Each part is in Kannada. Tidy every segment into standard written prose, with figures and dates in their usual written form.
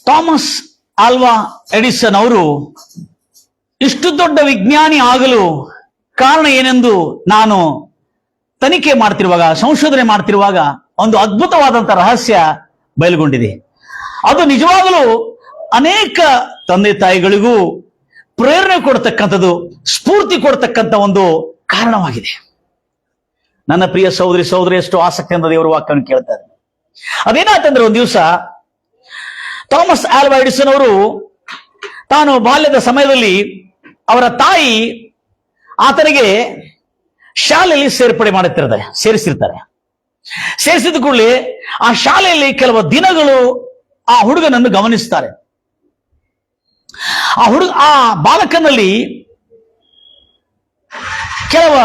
ಥಾಮಸ್ ಆಲ್ವಾ ಎಡಿಸನ್ ಅವರು ಇಷ್ಟು ದೊಡ್ಡ ವಿಜ್ಞಾನಿ ಆಗಲು ಕಾರಣ ಏನೆಂದು ನಾನು ತನಿಖೆ ಮಾಡ್ತಿರುವಾಗ, ಸಂಶೋಧನೆ ಮಾಡ್ತಿರುವಾಗ ಒಂದು ಅದ್ಭುತವಾದಂತಹ ರಹಸ್ಯ ಬಯಲುಗೊಂಡಿದೆ. ಅದು ನಿಜವಾಗಲೂ ಅನೇಕ ತಂದೆ ತಾಯಿಗಳಿಗೂ ಪ್ರೇರಣೆ ಕೊಡ್ತಕ್ಕಂಥದ್ದು, ಸ್ಫೂರ್ತಿ ಕೊಡ್ತಕ್ಕಂಥ ಒಂದು ಕಾರಣವಾಗಿದೆ. ನನ್ನ ಪ್ರಿಯ ಸಹೋದರಿ ಸಹೋದರಿ ಎಷ್ಟು ಆಸಕ್ತಿಯಿಂದ ದೇವರ ವಾಕ್ಯವನ್ನು ಕೇಳ್ತಾರೆ. ಅದೇನಾಯ್ತಂದ್ರೆ, ಒಂದು ದಿವಸ ಥಾಮಸ್ ಆಲ್ವಾ ಎಡಿಸನ್ ಅವರು ತಾನು ಬಾಲ್ಯದ ಸಮಯದಲ್ಲಿ ಅವರ ತಾಯಿ ಆತನಿಗೆ ಶಾಲೆಯಲ್ಲಿ ಸೇರಿಸಿರ್ತಾರೆ. ಸೇರಿಸಿದ ಕೂಡಲೇ ಆ ಶಾಲೆಯಲ್ಲಿ ಕೆಲವು ದಿನಗಳು ಆ ಹುಡುಗನನ್ನು ಗಮನಿಸ್ತಾರೆ. ಆ ಬಾಲಕನಲ್ಲಿ ಕೆಲವು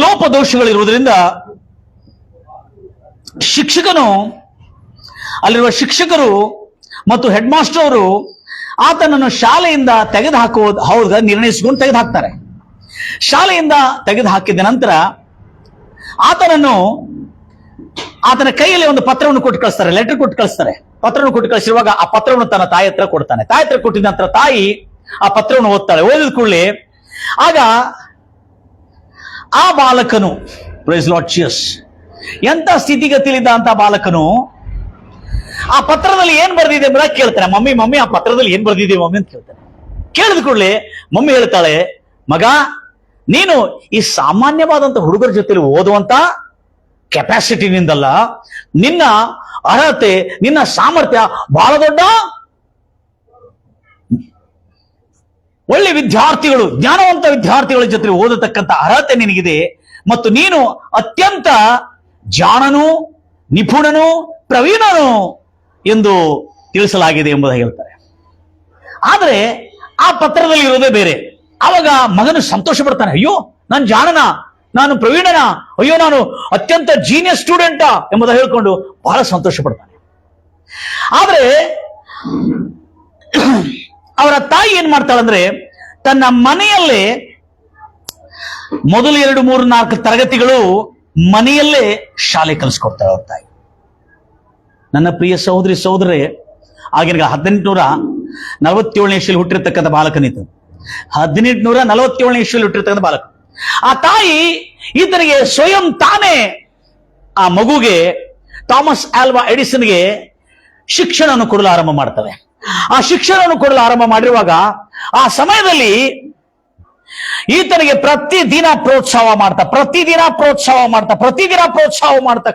ಲೋಪದೋಷಗಳಿರುವುದರಿಂದ ಅಲ್ಲಿರುವ ಶಿಕ್ಷಕರು ಮತ್ತು ಹೆಡ್ ಮಾಸ್ಟರ್ ಅವರು ಆತನನ್ನು ಶಾಲೆಯಿಂದ ಹೌದು ನಿರ್ಣಯಿಸಿಕೊಂಡು ತೆಗೆದುಹಾಕ್ತಾರೆ. ಶಾಲೆಯಿಂದ ತೆಗೆದುಹಾಕಿದ ನಂತರ ಆತನ ಕೈಯಲ್ಲಿ ಒಂದು ಪತ್ರವನ್ನು ಕೊಟ್ಟು ಕಳಿಸ್ತಾರೆ, ಲೆಟರ್ ಕೊಟ್ಟು ಕಳಿಸ್ತಾರೆ. ಪತ್ರವನ್ನು ಕೊಟ್ಟು ಕಳಿಸಿರುವಾಗ ಆ ಪತ್ರವನ್ನು ತನ್ನ ತಾಯಿ ಹತ್ರ ಕೊಡ್ತಾನೆ. ತಾಯಿ ಹತ್ರ ಕೊಟ್ಟಿದ ನಂತರ ತಾಯಿ ಆ ಪತ್ರವನ್ನು ಓದ್ತಾಳೆ. ಓದಿದ ಕೂಡಲೇ ಆಗ ಆ ಬಾಲಕನು, ಪ್ರೈಸ್ ಲಾರ್ಡ್ ಜೀಸಸ್, ಎಂತ ಸ್ಥಿತಿಗತಿಲಿದ್ದ ಅಂತ ಬಾಲಕನು ಆ ಪತ್ರದಲ್ಲಿ ಏನ್ ಬರ್ದಿದೆ ಎಂಬುದಾಗಿ ಕೇಳ್ತಾನೆ. ಮಮ್ಮಿ ಆ ಪತ್ರದಲ್ಲಿ ಏನ್ ಬರ್ದಿದೆ ಮಮ್ಮಿ ಅಂತ ಕೇಳ್ತಾನೆ. ಕೇಳಿದ ಕೂಡಲೇ ಮಮ್ಮಿ ಹೇಳ್ತಾಳೆ, ಮಗ, ನೀನು ಈ ಸಾಮಾನ್ಯವಾದಂತ ಹುಡುಗರ ಜೊತೆ ಓದುವಂತ ಕೆಪಾಸಿಟಿನಿಂದಲ್ಲ, ನಿನ್ನ ಅರ್ಹತೆ, ನಿನ್ನ ಸಾಮರ್ಥ್ಯ ಬಹಳ ದೊಡ್ಡ ಒಳ್ಳೆ ವಿದ್ಯಾರ್ಥಿಗಳು, ಜ್ಞಾನವಂತ ವಿದ್ಯಾರ್ಥಿಗಳ ಜೊತೆ ಓದತಕ್ಕಂಥ ಅರ್ಹತೆ ನಿನಗಿದೆ ಮತ್ತು ನೀನು ಅತ್ಯಂತ ಜಾಣನು, ನಿಪುಣನು, ಪ್ರವೀಣನು ಎಂದು ತಿಳಿಸಲಾಗಿದೆ ಎಂಬುದಾಗಿ ಹೇಳ್ತಾರೆ. ಆದರೆ ಆ ಪತ್ರದಲ್ಲಿ ಇರೋದೇ ಬೇರೆ. ಆವಾಗ ಮಗನು ಸಂತೋಷ ಪಡ್ತಾನೆ. ಅಯ್ಯೋ, ನಾನು ಜಾಣನ, ನಾನು ಪ್ರವೀಣನ, ಅಯ್ಯೋ ನಾನು ಅತ್ಯಂತ ಜೀನಿಯಸ್ ಸ್ಟೂಡೆಂಟಾ ಎಂಬುದಾಗಿ ಹೇಳ್ಕೊಂಡು ಬಹಳ ಸಂತೋಷ ಪಡ್ತಾನೆ. ಆದ್ರೆ ಅವರ ತಾಯಿ ಏನ್ ಮಾಡ್ತಾಳಂದ್ರೆ, ತನ್ನ ಮನೆಯಲ್ಲೇ ಮೊದಲು 2, 3, 4 ತರಗತಿಗಳು ಮನೆಯಲ್ಲೇ ಶಾಲೆ ಕಲಿಸ್ಕೊಡ್ತಾಳೆ ಅವ್ರ ತಾಯಿ. ನನ್ನ ಪ್ರಿಯ ಸಹೋದರಿ ಸಹೋದರೇ, ಆಗಿನ 1847ನೇ ಇಸ್ವಿಯಲ್ಲಿ ಹುಟ್ಟಿರ್ತಕ್ಕಂಥ ಬಾಲಕನಿತ್ತು. 1847ನೇ ಇಸ್ವಿಯಲ್ಲಿ ಹುಟ್ಟಿರ್ತಕ್ಕಂಥ ಬಾಲಕ. ಆ ತಾಯಿ ಈತನಿಗೆ ಸ್ವಯಂ ತಾನೇ ಆ ಮಗುಗೆ, ಥಾಮಸ್ ಆಲ್ವಾ ಎಡಿಸನ್ಗೆ ಶಿಕ್ಷಣವನ್ನು ಕೊಡಲು ಆರಂಭ ಮಾಡ್ತವೆ. ಆ ಶಿಕ್ಷಣವನ್ನು ಕೊಡಲು ಆರಂಭ ಮಾಡಿರುವಾಗ ಆ ಸಮಯದಲ್ಲಿ ಈತನಿಗೆ ಪ್ರತಿದಿನ ಪ್ರೋತ್ಸಾಹ ಮಾಡ್ತಾ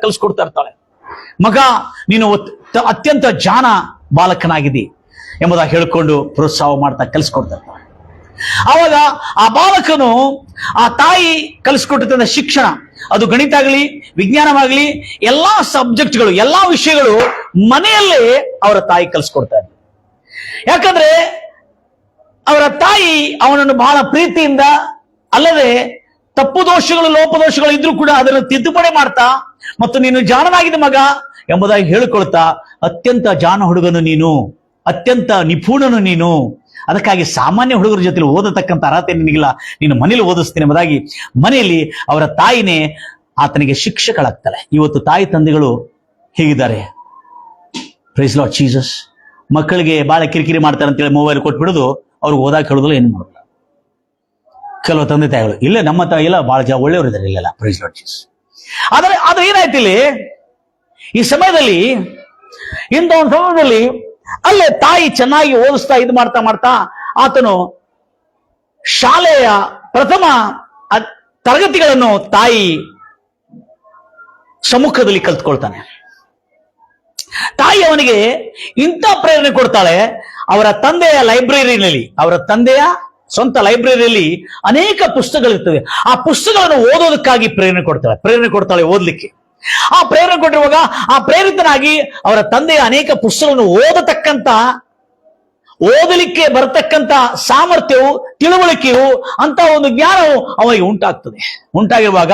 ಕಲಿಸ್ಕೊಡ್ತಾ ಇರ್ತಾಳೆ. ಮಗ, ನೀನು ಅತ್ಯಂತ ಜಾಣ ಬಾಲಕನಾಗಿದ್ದಿ ಎಂಬುದಾಗಿ ಹೇಳಿಕೊಂಡು ಪ್ರೋತ್ಸಾಹ ಮಾಡ್ತಾ ಕಲಿಸ್ಕೊಡ್ತಾ ಇರ್ತಾಳೆ. ಆವಾಗ ಆ ಬಾಲಕನು ಆ ತಾಯಿ ಕಲಿಸ್ಕೊಟ್ಟಿದ್ದ ಶಿಕ್ಷಣ, ಅದು ಗಣಿತ ಆಗಲಿ, ವಿಜ್ಞಾನವಾಗಲಿ, ಎಲ್ಲಾ ಸಬ್ಜೆಕ್ಟ್ಗಳು, ಎಲ್ಲಾ ವಿಷಯಗಳು ಮನೆಯಲ್ಲೇ ಅವರ ತಾಯಿ ಕಲಿಸ್ಕೊಡ್ತಾ ಇದ್ರು. ಯಾಕಂದ್ರೆ ಅವರ ತಾಯಿ ಅವನನ್ನು ಬಹಳ ಪ್ರೀತಿಯಿಂದ, ಅಲ್ಲದೆ ತಪ್ಪು ದೋಷಗಳು, ಲೋಪದೋಷಗಳು ಇದ್ರೂ ಕೂಡ ಅದನ್ನು ತಿದ್ದುಪಡಿ ಮಾಡ್ತಾ ಮತ್ತು ನೀನು ಜಾಣನಾಗಿದ್ದ ಮಗ ಎಂಬುದಾಗಿ ಹೇಳಿಕೊಳ್ತಾ, ಅತ್ಯಂತ ಜಾಣ ಹುಡುಗನು ನೀನು, ಅತ್ಯಂತ ನಿಪುಣನು ನೀನು, ಅದಕ್ಕಾಗಿ ಸಾಮಾನ್ಯ ಹುಡುಗರ ಜೊತೆ ಓದತಕ್ಕಂಥ ಅರ್ಹತೆ ನಿನಗಿಲ್ಲ, ನೀನು ಮನೇಲಿ ಓದಿಸ್ತೀನಿ ಎಂಬುದಾಗಿ ಮನೆಯಲ್ಲಿ ಅವರ ತಾಯಿನೇ ಆತನಿಗೆ ಶಿಕ್ಷಕಳಾಗ್ತಾಳೆ. ಇವತ್ತು ತಾಯಿ ತಂದೆಗಳು ಹೇಗಿದ್ದಾರೆ? Praise Lord Jesus. ಮಕ್ಕಳಿಗೆ ಬಹಳ ಕಿರಿಕಿರಿ ಮಾಡ್ತಾರೆ ಅಂತೇಳಿ ಮೊಬೈಲ್ ಕೊಟ್ಬಿಡೋದು, ಅವ್ರಿಗೆ ಓದಾಕ ಹೇಳೋದಿಲ್ಲ, ಏನು ಮಾಡೋದಿಲ್ಲ. ಕೆಲವು ತಂದೆ ತಾಯಿಗಳು, ಇಲ್ಲ ನಮ್ಮ ತಾಯಿ ಇಲ್ಲ, ಬಹಳ ಒಳ್ಳೆಯವರು ಇದ್ದಾರೆ, ಇಲ್ಲ. Praise Lord Jesus. ಆದ್ರೆ ಏನಾಯ್ತು ಇಲ್ಲಿ ಈ ಸಮಯದಲ್ಲಿ, ಇಂಥ ಒಂದು ಸಮಯದಲ್ಲಿ ಅಲ್ಲೇ ತಾಯಿ ಚೆನ್ನಾಗಿ ಓದಿಸ್ತಾ ಇದು ಮಾಡ್ತಾ ಆತನು ಶಾಲೆಯ ಪ್ರಥಮ ತರಗತಿಗಳನ್ನು ತಾಯಿ ಸಮ್ಮುಖದಲ್ಲಿ ಕಲ್ತ್ಕೊಳ್ತಾನೆ. ತಾಯಿ ಅವನಿಗೆ ಇಂಥ ಪ್ರೇರಣೆ ಕೊಡ್ತಾಳೆ. ಅವರ ತಂದೆಯ ಸ್ವಂತ ಲೈಬ್ರರಿಯಲ್ಲಿ ಅನೇಕ ಪುಸ್ತಕಗಳಿರ್ತವೆ. ಆ ಪುಸ್ತಕಗಳನ್ನು ಓದೋದಕ್ಕಾಗಿ ಪ್ರೇರಣೆ ಕೊಡ್ತಾಳೆ ಓದಲಿಕ್ಕೆ. ಆ ಪ್ರೇರಣೆ ಕೊಟ್ಟಿರುವಾಗ ಆ ಪ್ರೇರಿತನಾಗಿ ಅವರ ತಂದೆಯ ಅನೇಕ ಪುಸ್ತಕಗಳನ್ನು ಓದಲಿಕ್ಕೆ ಬರತಕ್ಕಂತ ಸಾಮರ್ಥ್ಯವು, ತಿಳುವಳಿಕೆಯು, ಅಂತ ಒಂದು ಜ್ಞಾನವು ಅವನಿಗೆ ಉಂಟಾಗಿರುವಾಗ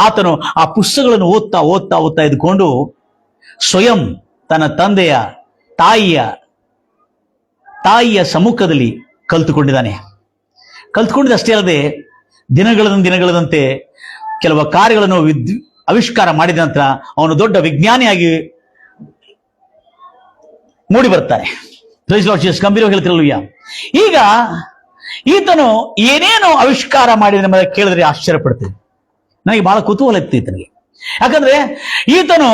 ಆತನು ಆ ಪುಸ್ತಕಗಳನ್ನು ಓದ್ತಾ ಇದ್ಕೊಂಡು ಸ್ವಯಂ ತನ್ನ ತಂದೆಯ ತಾಯಿಯ ಸಮ್ಮುಖದಲ್ಲಿ ಕಲ್ತುಕೊಂಡಿದ್ದಷ್ಟೇ ಅಲ್ಲದೆ ದಿನಗಳದಂತೆ ಕೆಲವು ಕಾರ್ಯಗಳನ್ನು ಆವಿಷ್ಕಾರ ಮಾಡಿದ ನಂತರ ಅವನು ದೊಡ್ಡ ವಿಜ್ಞಾನಿಯಾಗಿ ಮೂಡಿ ಬರ್ತಾನೆ. Praise Lord Jesus. ಗಂಭೀರವಾಗಿ ಹೇಳ್ತಿರಲ್ವಯ್ಯ. ಈಗ ಈತನು ಏನೇನು ಆವಿಷ್ಕಾರ ಮಾಡಿದ ಎಂಬುದನ್ನು ಕೇಳಿದ್ರೆ ಆಶ್ಚರ್ಯ ಪಡ್ತೀನಿ. ನನಗೆ ಬಹಳ ಕುತೂಹಲ ಇತ್ತು ಈತನಿಗೆ. ಯಾಕಂದ್ರೆ ಈತನು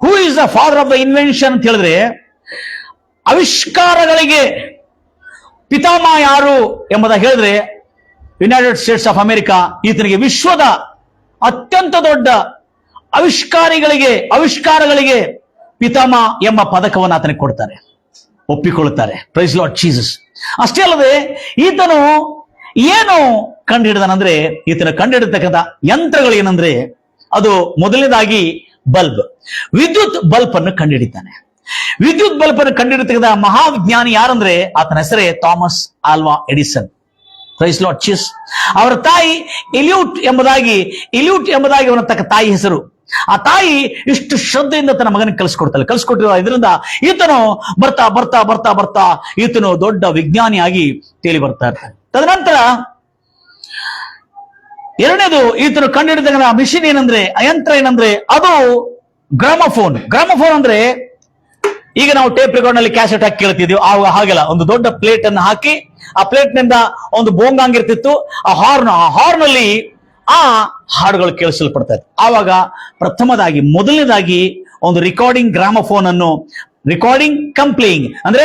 who is the father of the invention ಅಂತ ಹೇಳಿದ್ರೆ, ಆವಿಷ್ಕಾರಗಳಿಗೆ ಪಿತಾಮಹ ಯಾರು ಎಂಬುದ ಹೇಳಿದ್ರೆ ಯುನೈಟೆಡ್ ಸ್ಟೇಟ್ಸ್ ಆಫ್ ಅಮೆರಿಕಾ ಈತನಿಗೆ ವಿಶ್ವದ ಅತ್ಯಂತ ದೊಡ್ಡ ಆವಿಷ್ಕಾರಗಳಿಗೆ ಪಿತಾಮಹ ಎಂಬ ಪದಕವನ್ನು ಆತನಿಗೆ ಕೊಡ್ತಾರೆ, ಒಪ್ಪಿಕೊಳ್ಳುತ್ತಾರೆ. Price Lord Jesus. ಅಷ್ಟೇ ಅಲ್ಲದೆ ಈತನು ಏನು ಕಂಡುಹಿಡಿದನಂದ್ರೆ, ಈತನ ಕಂಡುಹಿಡಿತಕ್ಕಂಥ ಯಂತ್ರಗಳು ಏನಂದ್ರೆ, ಅದು ಮೊದಲನೇದಾಗಿ ಬಲ್ಬ್, ವಿದ್ಯುತ್ ಬಲ್ಬ್ ಅನ್ನು ಕಂಡುಹಿಡಿತಾನೆ. ವಿದ್ಯುತ್ ಬಲ್ಬ್ ಅನ್ನು ಕಂಡುಹಿಡಿತಕ್ಕಂಥ ಮಹಾವಿಜ್ಞಾನಿ ಯಾರಂದ್ರೆ ಆತನ ಹೆಸರೇ Thomas Alva Edison. Praise Lord Jesus. ಅವರ ತಾಯಿ ಎಲಿಯೂಟ್ ಎಂಬುದಾಗಿ ಅವನ ತಕ್ಕ ತಾಯಿ ಹೆಸರು. ಆ ತಾಯಿ ಇಷ್ಟು ಶ್ರದ್ಧೆಯಿಂದ ತನ್ನ ಮಗನಿಗೆ ಕಲಿಸ್ಕೊಟ್ಟಿರುವ ಇದರಿಂದ ಈತನು ಬರ್ತಾ ಬರ್ತಾ ಬರ್ತಾ ಬರ್ತಾ ಈತನು ದೊಡ್ಡ ವಿಜ್ಞಾನಿಯಾಗಿ ತೇಲಿ ಬರ್ತಾ ಇರ್ತಾನೆ. ತದನಂತರ ಎರಡನೇದು ಈತನು ಕಂಡುಹಿಡಿದ ಮಿಷಿನ್ ಏನಂದ್ರೆ, ಯಂತ್ರ ಏನಂದ್ರೆ, ಅದು ಗ್ರಾಮಫೋನ್. ಗ್ರಾಮಫೋನ್ ಅಂದ್ರೆ ಈಗ ನಾವು ಟೇಪ್ ರೆಕಾರ್ಡ್ ನಲ್ಲಿ ಕ್ಯಾಸೆಟ್ ಹಾಕಿ ಕೇಳ್ತಿದ್ವಿ, ಆವಾಗ ಹಾಗೆಲ್ಲ ಒಂದು ದೊಡ್ಡ ಪ್ಲೇಟ್ ಅನ್ನು ಹಾಕಿ ಆ ಪ್ಲೇಟ್ ನಿಂದ ಒಂದು ಬೋಂಗಾಂಗಿರ್ತಿತ್ತು. ಆ ಹಾರ್ನ್ ಅಲ್ಲಿ ಆ ಹಾಡುಗಳು ಕೇಳಿಸಲ್ಪಡ್ತಾ ಇತ್ತು. ಆವಾಗ ಮೊದಲನೇದಾಗಿ ಒಂದು ರಿಕಾರ್ಡಿಂಗ್ ಗ್ರಾಮಫೋನ್ ಅನ್ನು, ರಿಕಾರ್ಡಿಂಗ್ ಕಂಪ್ಲೇಯಿಂಗ್ ಅಂದ್ರೆ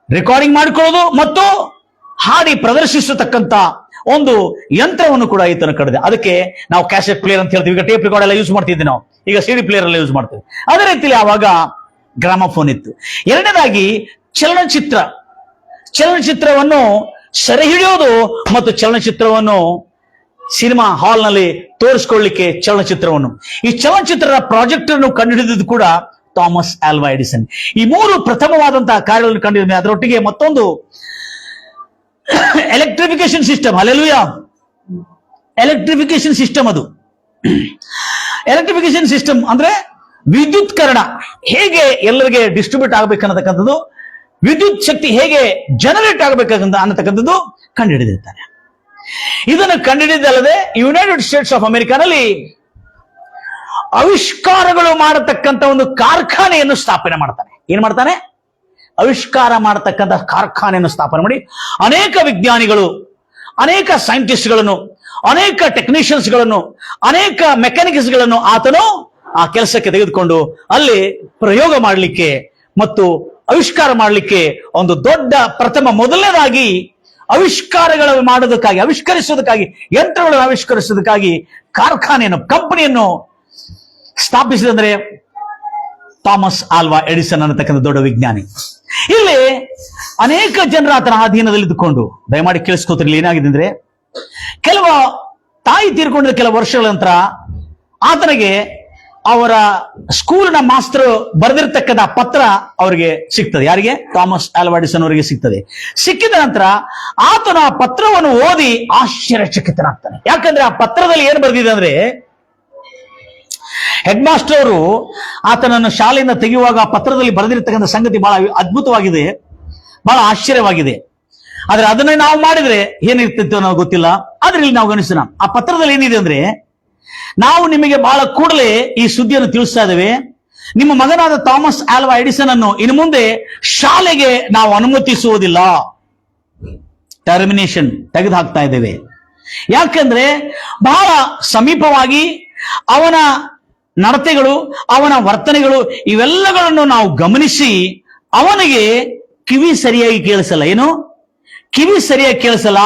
ರೆಕಾರ್ಡಿಂಗ್ ಮಾಡಿಕೊಳ್ಳೋದು ಮತ್ತು ಹಾಡಿ ಪ್ರದರ್ಶಿಸತಕ್ಕಂತ ಒಂದು ಯಂತ್ರವನ್ನು ಕೂಡ ಈತನ ಕಡಿದೆ. ಅದಕ್ಕೆ ನಾವು ಕ್ಯಾಸೆಟ್ ಪ್ಲೇಯರ್ ಅಂತ ಹೇಳ್ತೀವಿ. ಈಗ ಟೇಪ್ ರೆಕಾರ್ಡ್ ಎಲ್ಲ ಯೂಸ್ ಮಾಡ್ತಿದ್ವಿ, ನಾವು ಈಗ ಸಿಡಿ ಪ್ಲೇಯರ್ ಎಲ್ಲ ಯೂಸ್ ಮಾಡ್ತೀವಿ. ಅದೇ ರೀತಿಯಲ್ಲಿ ಆವಾಗ ಗ್ರಾಮಫೋನ್ ಇತ್ತು. ಎರಡನೇದಾಗಿ ಚಲನಚಿತ್ರವನ್ನು ಸೆರೆ ಹಿಡಿಯೋದು ಮತ್ತು ಚಲನಚಿತ್ರವನ್ನು ಸಿನಿಮಾ ಹಾಲ್ ನಲ್ಲಿ ತೋರಿಸಿಕೊಳ್ಳಲಿಕ್ಕೆ ಈ ಚಲನಚಿತ್ರದ ಪ್ರಾಜೆಕ್ಟ್ ಅನ್ನು ಕಂಡುಹಿಡಿದು ಕೂಡ ಥಾಮಸ್ ಆಲ್ವಾ ಎಡಿಸನ್. ಈ ಮೂರು ಪ್ರಥಮವಾದಂತಹ ಕಾರ್ಯಗಳನ್ನು ಕಂಡುಹಿಡಿದ. ಅದರೊಟ್ಟಿಗೆ ಮತ್ತೊಂದು electrification system. Hallelujah. Electrification system, ಅದು ಎಲೆಕ್ಟ್ರಿಫಿಕೇಶನ್ ಸಿಸ್ಟಮ್ ಅಂದ್ರೆ ವಿದ್ಯುತ್ಕರಣ ಹೇಗೆ ಎಲ್ಲರಿಗೆ ಡಿಸ್ಟ್ರಿಬ್ಯೂಟ್ ಆಗಬೇಕನ್ನತಕ್ಕಂಥದ್ದು, ವಿದ್ಯುತ್ ಶಕ್ತಿ ಹೇಗೆ ಜನರೇಟ್ ಅನ್ನತಕ್ಕಂಥದ್ದು ಕಂಡುಹಿಡಿದಿರ್ತಾರೆ. ಇದನ್ನು ಕಂಡುಹಿಡಿದಲ್ಲದೆ ಯುನೈಟೆಡ್ ಸ್ಟೇಟ್ಸ್ ಆಫ್ ಅಮೆರಿಕಾನಲ್ಲಿ ಆವಿಷ್ಕಾರಗಳು ಮಾಡತಕ್ಕಂಥ ಒಂದು ಕಾರ್ಖಾನೆಯನ್ನು ಸ್ಥಾಪನೆ ಮಾಡ್ತಾನೆ. ಏನ್ ಮಾಡ್ತಾನೆ? ಆವಿಷ್ಕಾರ ಮಾಡತಕ್ಕಂಥ ಕಾರ್ಖಾನೆಯನ್ನು ಸ್ಥಾಪನೆ ಮಾಡಿ ಅನೇಕ ವಿಜ್ಞಾನಿಗಳು, ಅನೇಕ ಸೈಂಟಿಸ್ಟ್ಗಳನ್ನು, ಅನೇಕ ಟೆಕ್ನಿಷಿಯನ್ಸ್ಗಳನ್ನು, ಅನೇಕ ಮೆಕ್ಯಾನಿಕ್ಸ್ಗಳನ್ನು ಆತನು ಆ ಕೆಲಸಕ್ಕೆ ತೆಗೆದುಕೊಂಡು ಅಲ್ಲಿ ಪ್ರಯೋಗ ಮಾಡಲಿಕ್ಕೆ ಮತ್ತು ಆವಿಷ್ಕಾರ ಮಾಡಲಿಕ್ಕೆ ಒಂದು ದೊಡ್ಡ ಮೊದಲನೇದಾಗಿ ಆವಿಷ್ಕಾರಗಳನ್ನು ಮಾಡೋದಕ್ಕಾಗಿ, ಯಂತ್ರಗಳನ್ನು ಆವಿಷ್ಕರಿಸುವುದಕ್ಕಾಗಿ ಕಂಪನಿಯನ್ನು ಸ್ಥಾಪಿಸಿದಂದ್ರೆ ಥಾಮಸ್ ಆಲ್ವಾ ಎಡಿಸನ್ ಅನ್ನತಕ್ಕಂಥ ದೊಡ್ಡ ವಿಜ್ಞಾನಿ. ಇಲ್ಲಿ ಅನೇಕ ಜನರ ಆತನ ಅಧೀನದಲ್ಲಿ ಇದ್ದುಕೊಂಡು, ದಯಮಾಡಿ ಕೇಳಿಸ್ಕೋತಿರ್ಲಿ, ಏನಾಗಿದೆ ಅಂದ್ರೆ ಕೆಲವು ತಾಯಿ ತೀರ್ಕೊಂಡಿದ್ದ ಕೆಲವು ವರ್ಷಗಳ ನಂತರ ಆತನಿಗೆ ಅವರ ಸ್ಕೂಲ್ನ ಮಾಸ್ತರ್ ಬರೆದಿರ್ತಕ್ಕಂಥ ಪತ್ರ ಅವರಿಗೆ ಸಿಗ್ತದೆ. ಯಾರಿಗೆ? ಥಾಮಸ್ ಆಲ್ವಾ ಎಡಿಸನ್ ಅವರಿಗೆ ಸಿಗ್ತದೆ. ಸಿಕ್ಕಿದ ನಂತರ ಆತನ ಆ ಪತ್ರವನ್ನು ಓದಿ ಆಶ್ಚರ್ಯಚಕಿತನಾಗ್ತಾನೆ. ಯಾಕಂದ್ರೆ ಆ ಪತ್ರದಲ್ಲಿ ಏನು ಬರೆದಿದೆ ಅಂದ್ರೆ, ಹೆಡ್ ಮಾಸ್ಟರ್ ಅವರು ಆತನನ್ನು ಶಾಲೆಯಿಂದ ತೆಗೆಯುವಾಗ ಆ ಪತ್ರದಲ್ಲಿ ಬರೆದಿರ್ತಕ್ಕಂಥ ಸಂಗತಿ ಬಹಳ ಅದ್ಭುತವಾಗಿದೆ, ಬಹಳ ಆಶ್ಚರ್ಯವಾಗಿದೆ. ಆದ್ರೆ ಅದನ್ನ ನಾವು ಮಾಡಿದ್ರೆ ಏನಿರ್ತಿತ್ತು ಅನ್ನೋದು ಗೊತ್ತಿಲ್ಲ. ಆದ್ರೆ ಇಲ್ಲಿ ನಾವು ಗಮನಿಸೋಣ, ಆ ಪತ್ರದಲ್ಲಿ ಏನಿದೆ ಅಂದ್ರೆ, ನಾವು ನಿಮಗೆ ಬಹಳ ಕೂಡಲೇ ಈ ಸುದ್ದಿಯನ್ನು ತಿಳಿಸ್ತಾ ಇದ್ದೇವೆ. ನಿಮ್ಮ ಮಗನಾದ ಥಾಮಸ್ ಆಲ್ವಾ ಎಡಿಸನ್ ಅನ್ನು ಇನ್ನು ಮುಂದೆ ಶಾಲೆಗೆ ನಾವು ಅನುಮತಿಸುವುದಿಲ್ಲ, ಟರ್ಮಿನೇಷನ್ ತೆಗೆದು ಹಾಕ್ತಾ ಇದ್ದೇವೆ. ಯಾಕಂದ್ರೆ ಬಹಳ ಸಮೀಪವಾಗಿ ಅವನ ನಡತೆಗಳು, ಅವನ ವರ್ತನೆಗಳು ಇವೆಲ್ಲಗಳನ್ನು ನಾವು ಗಮನಿಸಿ ಅವನಿಗೆ ಕಿವಿ ಸರಿಯಾಗಿ ಕೇಳಿಸಲ್ಲ. ಏನು? ಕಿವಿ ಸರಿಯಾಗಿ ಕೇಳಿಸಲ್ಲ.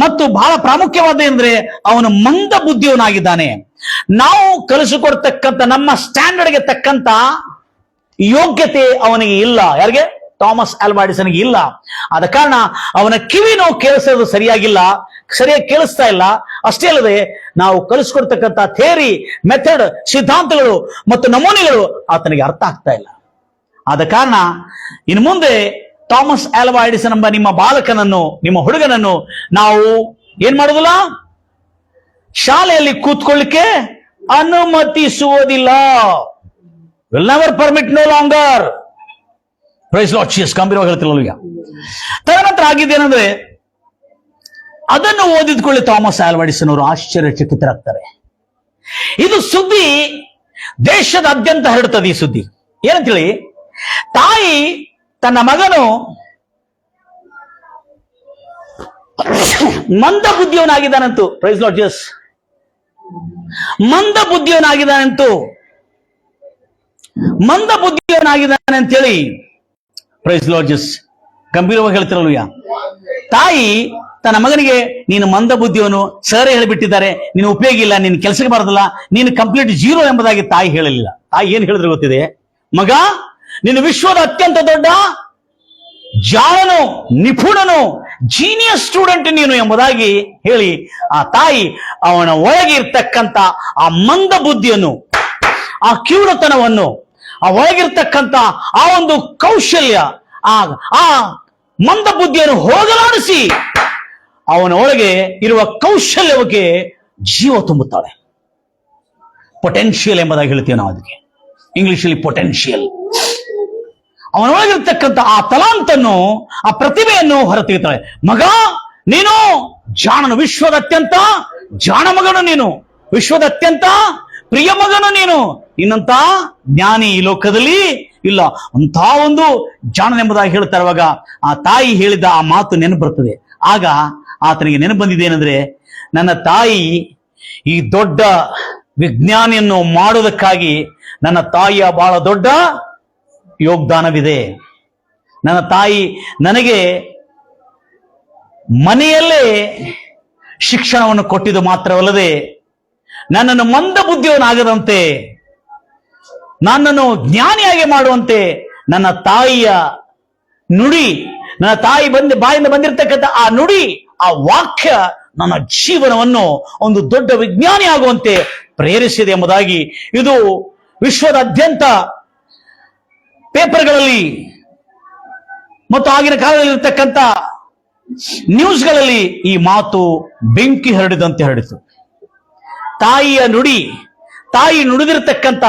ಮತ್ತು ಬಹಳ ಪ್ರಾಮುಖ್ಯವಾದ ಅಂದ್ರೆ ಅವನು ಮಂದ ಬುದ್ಧಿಯವನಾಗಿದ್ದಾನೆ. ನಾವು ಕಲಿಸಿಕೊಡ್ತಕ್ಕಂಥ ನಮ್ಮ ಸ್ಟ್ಯಾಂಡರ್ಡ್ಗೆ ತಕ್ಕಂತ ಯೋಗ್ಯತೆ ಅವನಿಗೆ ಇಲ್ಲ. ಯಾರಿಗೆ? ಥಾಮಸ್ ಆಲ್ವಾ ಎಡಿಸನ್ಗೆ ಇಲ್ಲ. ಆದ ಕಾರಣ ಅವನ ಕಿವಿನೋ ಕೇಳಿಸೋದು ಸರಿಯಾಗಿ ಕೇಳಿಸ್ತಾ ಇಲ್ಲ. ಅಷ್ಟೇ ಅಲ್ಲದೆ ನಾವು ಕಲಿಸ್ಕೊಡ್ತಕ್ಕಂಥ ಥಿಯರಿ, ಮೆಥಡ್, ಸಿದ್ಧಾಂತಗಳು ಮತ್ತು ನಮೂನೆಗಳು ಆತನಿಗೆ ಅರ್ಥ ಆಗ್ತಾ ಇಲ್ಲ. ಆದ ಕಾರಣ ಇನ್ನು ಮುಂದೆ ಥಾಮಸ್ ಆಲ್ವಾ ಎಡಿಸನ್ ಎಂಬ ನಿಮ್ಮ ಬಾಲಕನನ್ನು, ನಿಮ್ಮ ಹುಡುಗನನ್ನು ನಾವು ಏನ್ ಮಾಡೋದಿಲ್ಲ, ಶಾಲೆಯಲ್ಲಿ ಕೂತ್ಕೊಳ್ಳಿಕ್ಕೆ ಅನುಮತಿಸುವುದಿಲ್ಲ. Will never permit, no longer. Praise Lord Jesus. ಗಂಭೀರವಾಗಿ ಹೇಳ್ತಿಲ್ಲ ಈಗ. ತದನಂತರ ಆಗಿದ್ದೇನೆಂದ್ರೆ, ಅದನ್ನು ಓದಿದ್ಕೊಳ್ಳಿ ಥಾಮಸ್ ಆಲ್ವಾ ಎಡಿಸನ್ ಅವರು ಆಶ್ಚರ್ಯಚಕಿತರಾಗ್ತಾರೆ. ಇದು ಸುದ್ದಿ ದೇಶದಾದ್ಯಂತ ಹರಡುತ್ತದೆ. ಈ ಸುದ್ದಿ ಏನಂತೇಳಿ, ತಾಯಿ ತನ್ನ ಮಗನು ಮಂದ ಬುದ್ಧಿಯವನಾಗಿದ್ದಾನಂತೂ. Price Lord Jesus. ಮಂದ ಬುದ್ಧಿಯವನಾಗಿದ್ದಾನಂತೂ, ಮಂದ ಬುದ್ಧಿಯವನಾಗಿದ್ದಾನೆ ಅಂತೇಳಿ ಪ್ರೈಸ್ ಲಾರ್ಡ್ ಜೀಸಸ್ ಗಂಭೀರವಾಗಿ ಹೇಳ್ತಿರಲ್ವಯ್ಯ. ತಾಯಿ ತನ್ನ ಮಗನಿಗೆ ನೀನು ಮಂದ ಬುದ್ಧಿಯವನು, ಸರ್ ಹೇಳಿಬಿಟ್ಟಿದ್ದಾರೆ, ನೀನು ಉಪಯೋಗ ಇಲ್ಲ, ನೀನು ಕೆಲಸಕ್ಕೆ ಬರೋದಿಲ್ಲ, ನೀನು ಕಂಪ್ಲೀಟ್ ಜೀರೋ ಎಂಬುದಾಗಿ ತಾಯಿ ಹೇಳಲಿಲ್ಲ. ತಾಯಿ ಏನ್ ಹೇಳಿದ್ರೆ ಗೊತ್ತಿದೆ? ಮಗ, ನೀನು ವಿಶ್ವದ ಅತ್ಯಂತ ದೊಡ್ಡ ಜಾಣನು, ನಿಪುಣನು, ಜೀನಿಯಸ್ ಸ್ಟೂಡೆಂಟ್ ನೀನು ಎಂಬುದಾಗಿ ಹೇಳಿ ಆ ತಾಯಿ ಅವನ ಒಳಗೆ ಇರ್ತಕ್ಕಂಥ ಆ ಮಂದ ಬುದ್ಧಿಯನ್ನು, ಆ ಕಿವುಡತನವನ್ನು, ಆ ಒಳಗಿರ್ತಕ್ಕಂಥ ಆ ಒಂದು ಕೌಶಲ್ಯ, ಆ ಮಂದ ಬುದ್ಧಿಯನ್ನು ಹೋಗಲಾಡಿಸಿ ಅವನ ಒಳಗೆ ಇರುವ ಕೌಶಲ್ಯಕ್ಕೆ ಜೀವ ತುಂಬುತ್ತಾಳೆ. ಪೊಟೆನ್ಷಿಯಲ್ ಎಂಬುದಾಗಿ ಹೇಳ್ತೀವಿ ನಾವು ಅದಕ್ಕೆ, ಇಂಗ್ಲಿಷಲ್ಲಿ ಪೊಟೆನ್ಷಿಯಲ್. ಅವನೊಳಗಿರ್ತಕ್ಕಂಥ ಆ ತಲಾಂತನ್ನು, ಆ ಪ್ರತಿಭೆಯನ್ನು ಹೊರತೆಗೆತಾಳೆ. ಮಗ, ನೀನು ಜಾಣನು, ವಿಶ್ವದ ಅತ್ಯಂತ ಜಾಣ ಮಗನು ನೀನು, ವಿಶ್ವದ ಅತ್ಯಂತ ಪ್ರಿಯ ಮಗನು ನೀನು, ನಿನ್ನಂತ ಜ್ಞಾನಿ ಈ ಲೋಕದಲ್ಲಿ ಇಲ್ಲ ಅಂತ ಒಂದು ಜಾಣನೆಂಬುದಾಗಿ ಹೇಳ್ತಾ ಇರುವಾಗ ಆ ತಾಯಿ ಹೇಳಿದ ಆ ಮಾತು ನೆನಪು ಬರ್ತದೆ. ಆಗ ಆತನಿಗೆ ನೆನಪು ಬಂದಿದೆ ಏನಂದ್ರೆ, ನನ್ನ ತಾಯಿ ಈ ದೊಡ್ಡ ವಿಜ್ಞಾನಿಯನ್ನು ಮಾಡುವುದಕ್ಕಾಗಿ ನನ್ನ ತಾಯಿಯ ಬಹಳ ದೊಡ್ಡ ಯೋಗದಾನವಿದೆ. ನನ್ನ ತಾಯಿ ನನಗೆ ಮನೆಯಲ್ಲೇ ಶಿಕ್ಷಣವನ್ನು ಕೊಟ್ಟಿದ್ದು ಮಾತ್ರವಲ್ಲದೆ ನನ್ನನ್ನು ಮಂದ ಬುದ್ಧಿಯವನಾಗದಂತೆ, ನನ್ನನ್ನು ಜ್ಞಾನಿಯಾಗಿ ಮಾಡುವಂತೆ ನನ್ನ ತಾಯಿಯ ನುಡಿ, ನನ್ನ ತಾಯಿ ಬಾಯಿಂದ ಬಂದಿರತಕ್ಕಂಥ ಆ ನುಡಿ, ಆ ವಾಕ್ಯ ನನ್ನ ಜೀವನವನ್ನು ಒಂದು ದೊಡ್ಡ ವಿಜ್ಞಾನಿ ಆಗುವಂತೆ ಪ್ರೇರಿಸಿದೆ ಎಂಬುದಾಗಿ ಇದು ವಿಶ್ವದಾದ್ಯಂತ ಪೇಪರ್ಗಳಲ್ಲಿ ಮತ್ತು ಆಗಿನ ಕಾಲದಲ್ಲಿ ಇರತಕ್ಕಂಥ ನ್ಯೂಸ್ಗಳಲ್ಲಿ ಈ ಮಾತು ಬೆಂಕಿ ಹರಡಿದಂತೆ ಹರಡಿತು. ತಾಯಿಯ ನುಡಿ, ತಾಯಿ ನುಡಿದಿರ್ತಕ್ಕಂಥ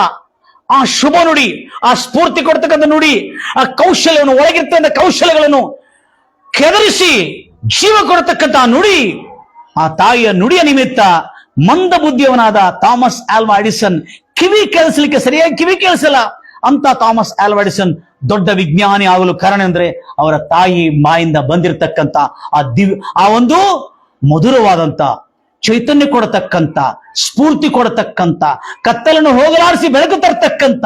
ಆ ಶುಭ ನುಡಿ, ಆ ಸ್ಫೂರ್ತಿ ಕೊಡ್ತಕ್ಕಂಥ ನುಡಿ, ಆ ಕೌಶಲ್ಯವನ್ನು, ಒಳಗಿರ್ತಕ್ಕಂಥ ಕೌಶಲ್ಯಗಳನ್ನು ಕೆದರಿಸಿ ಜೀವ ಕೊಡತಕ್ಕಂಥ ನುಡಿ, ಆ ತಾಯಿಯ ನುಡಿಯ ನಿಮಿತ್ತ ಮಂದ ಬುದ್ಧಿಯವನಾದ ಥಾಮಸ್ ಆಲ್ವಾ ಎಡಿಸನ್, ಕಿವಿ ಕೇಳಿಸಲಿಕ್ಕೆ ಸರಿಯಾಗಿ ಕಿವಿ ಕೇಳಿಸಲ್ಲ ಅಂತ ಥಾಮಸ್ ಆಲ್ವಾ ಎಡಿಸನ್ ದೊಡ್ಡ ವಿಜ್ಞಾನಿ ಆಗಲು ಕಾರಣ ಅಂದ್ರೆ ಅವರ ತಾಯಿ ಬಾಯಿಂದ ಬಂದಿರತಕ್ಕಂಥ ಆ ಒಂದು ಮಧುರವಾದಂತ, ಚೈತನ್ಯ ಕೊಡತಕ್ಕಂಥ, ಸ್ಫೂರ್ತಿ ಕೊಡತಕ್ಕಂಥ, ಕತ್ತಲನ್ನು ಹೋಗಲಾಡಿಸಿ ಬೆಳಕು ತರತಕ್ಕಂಥ,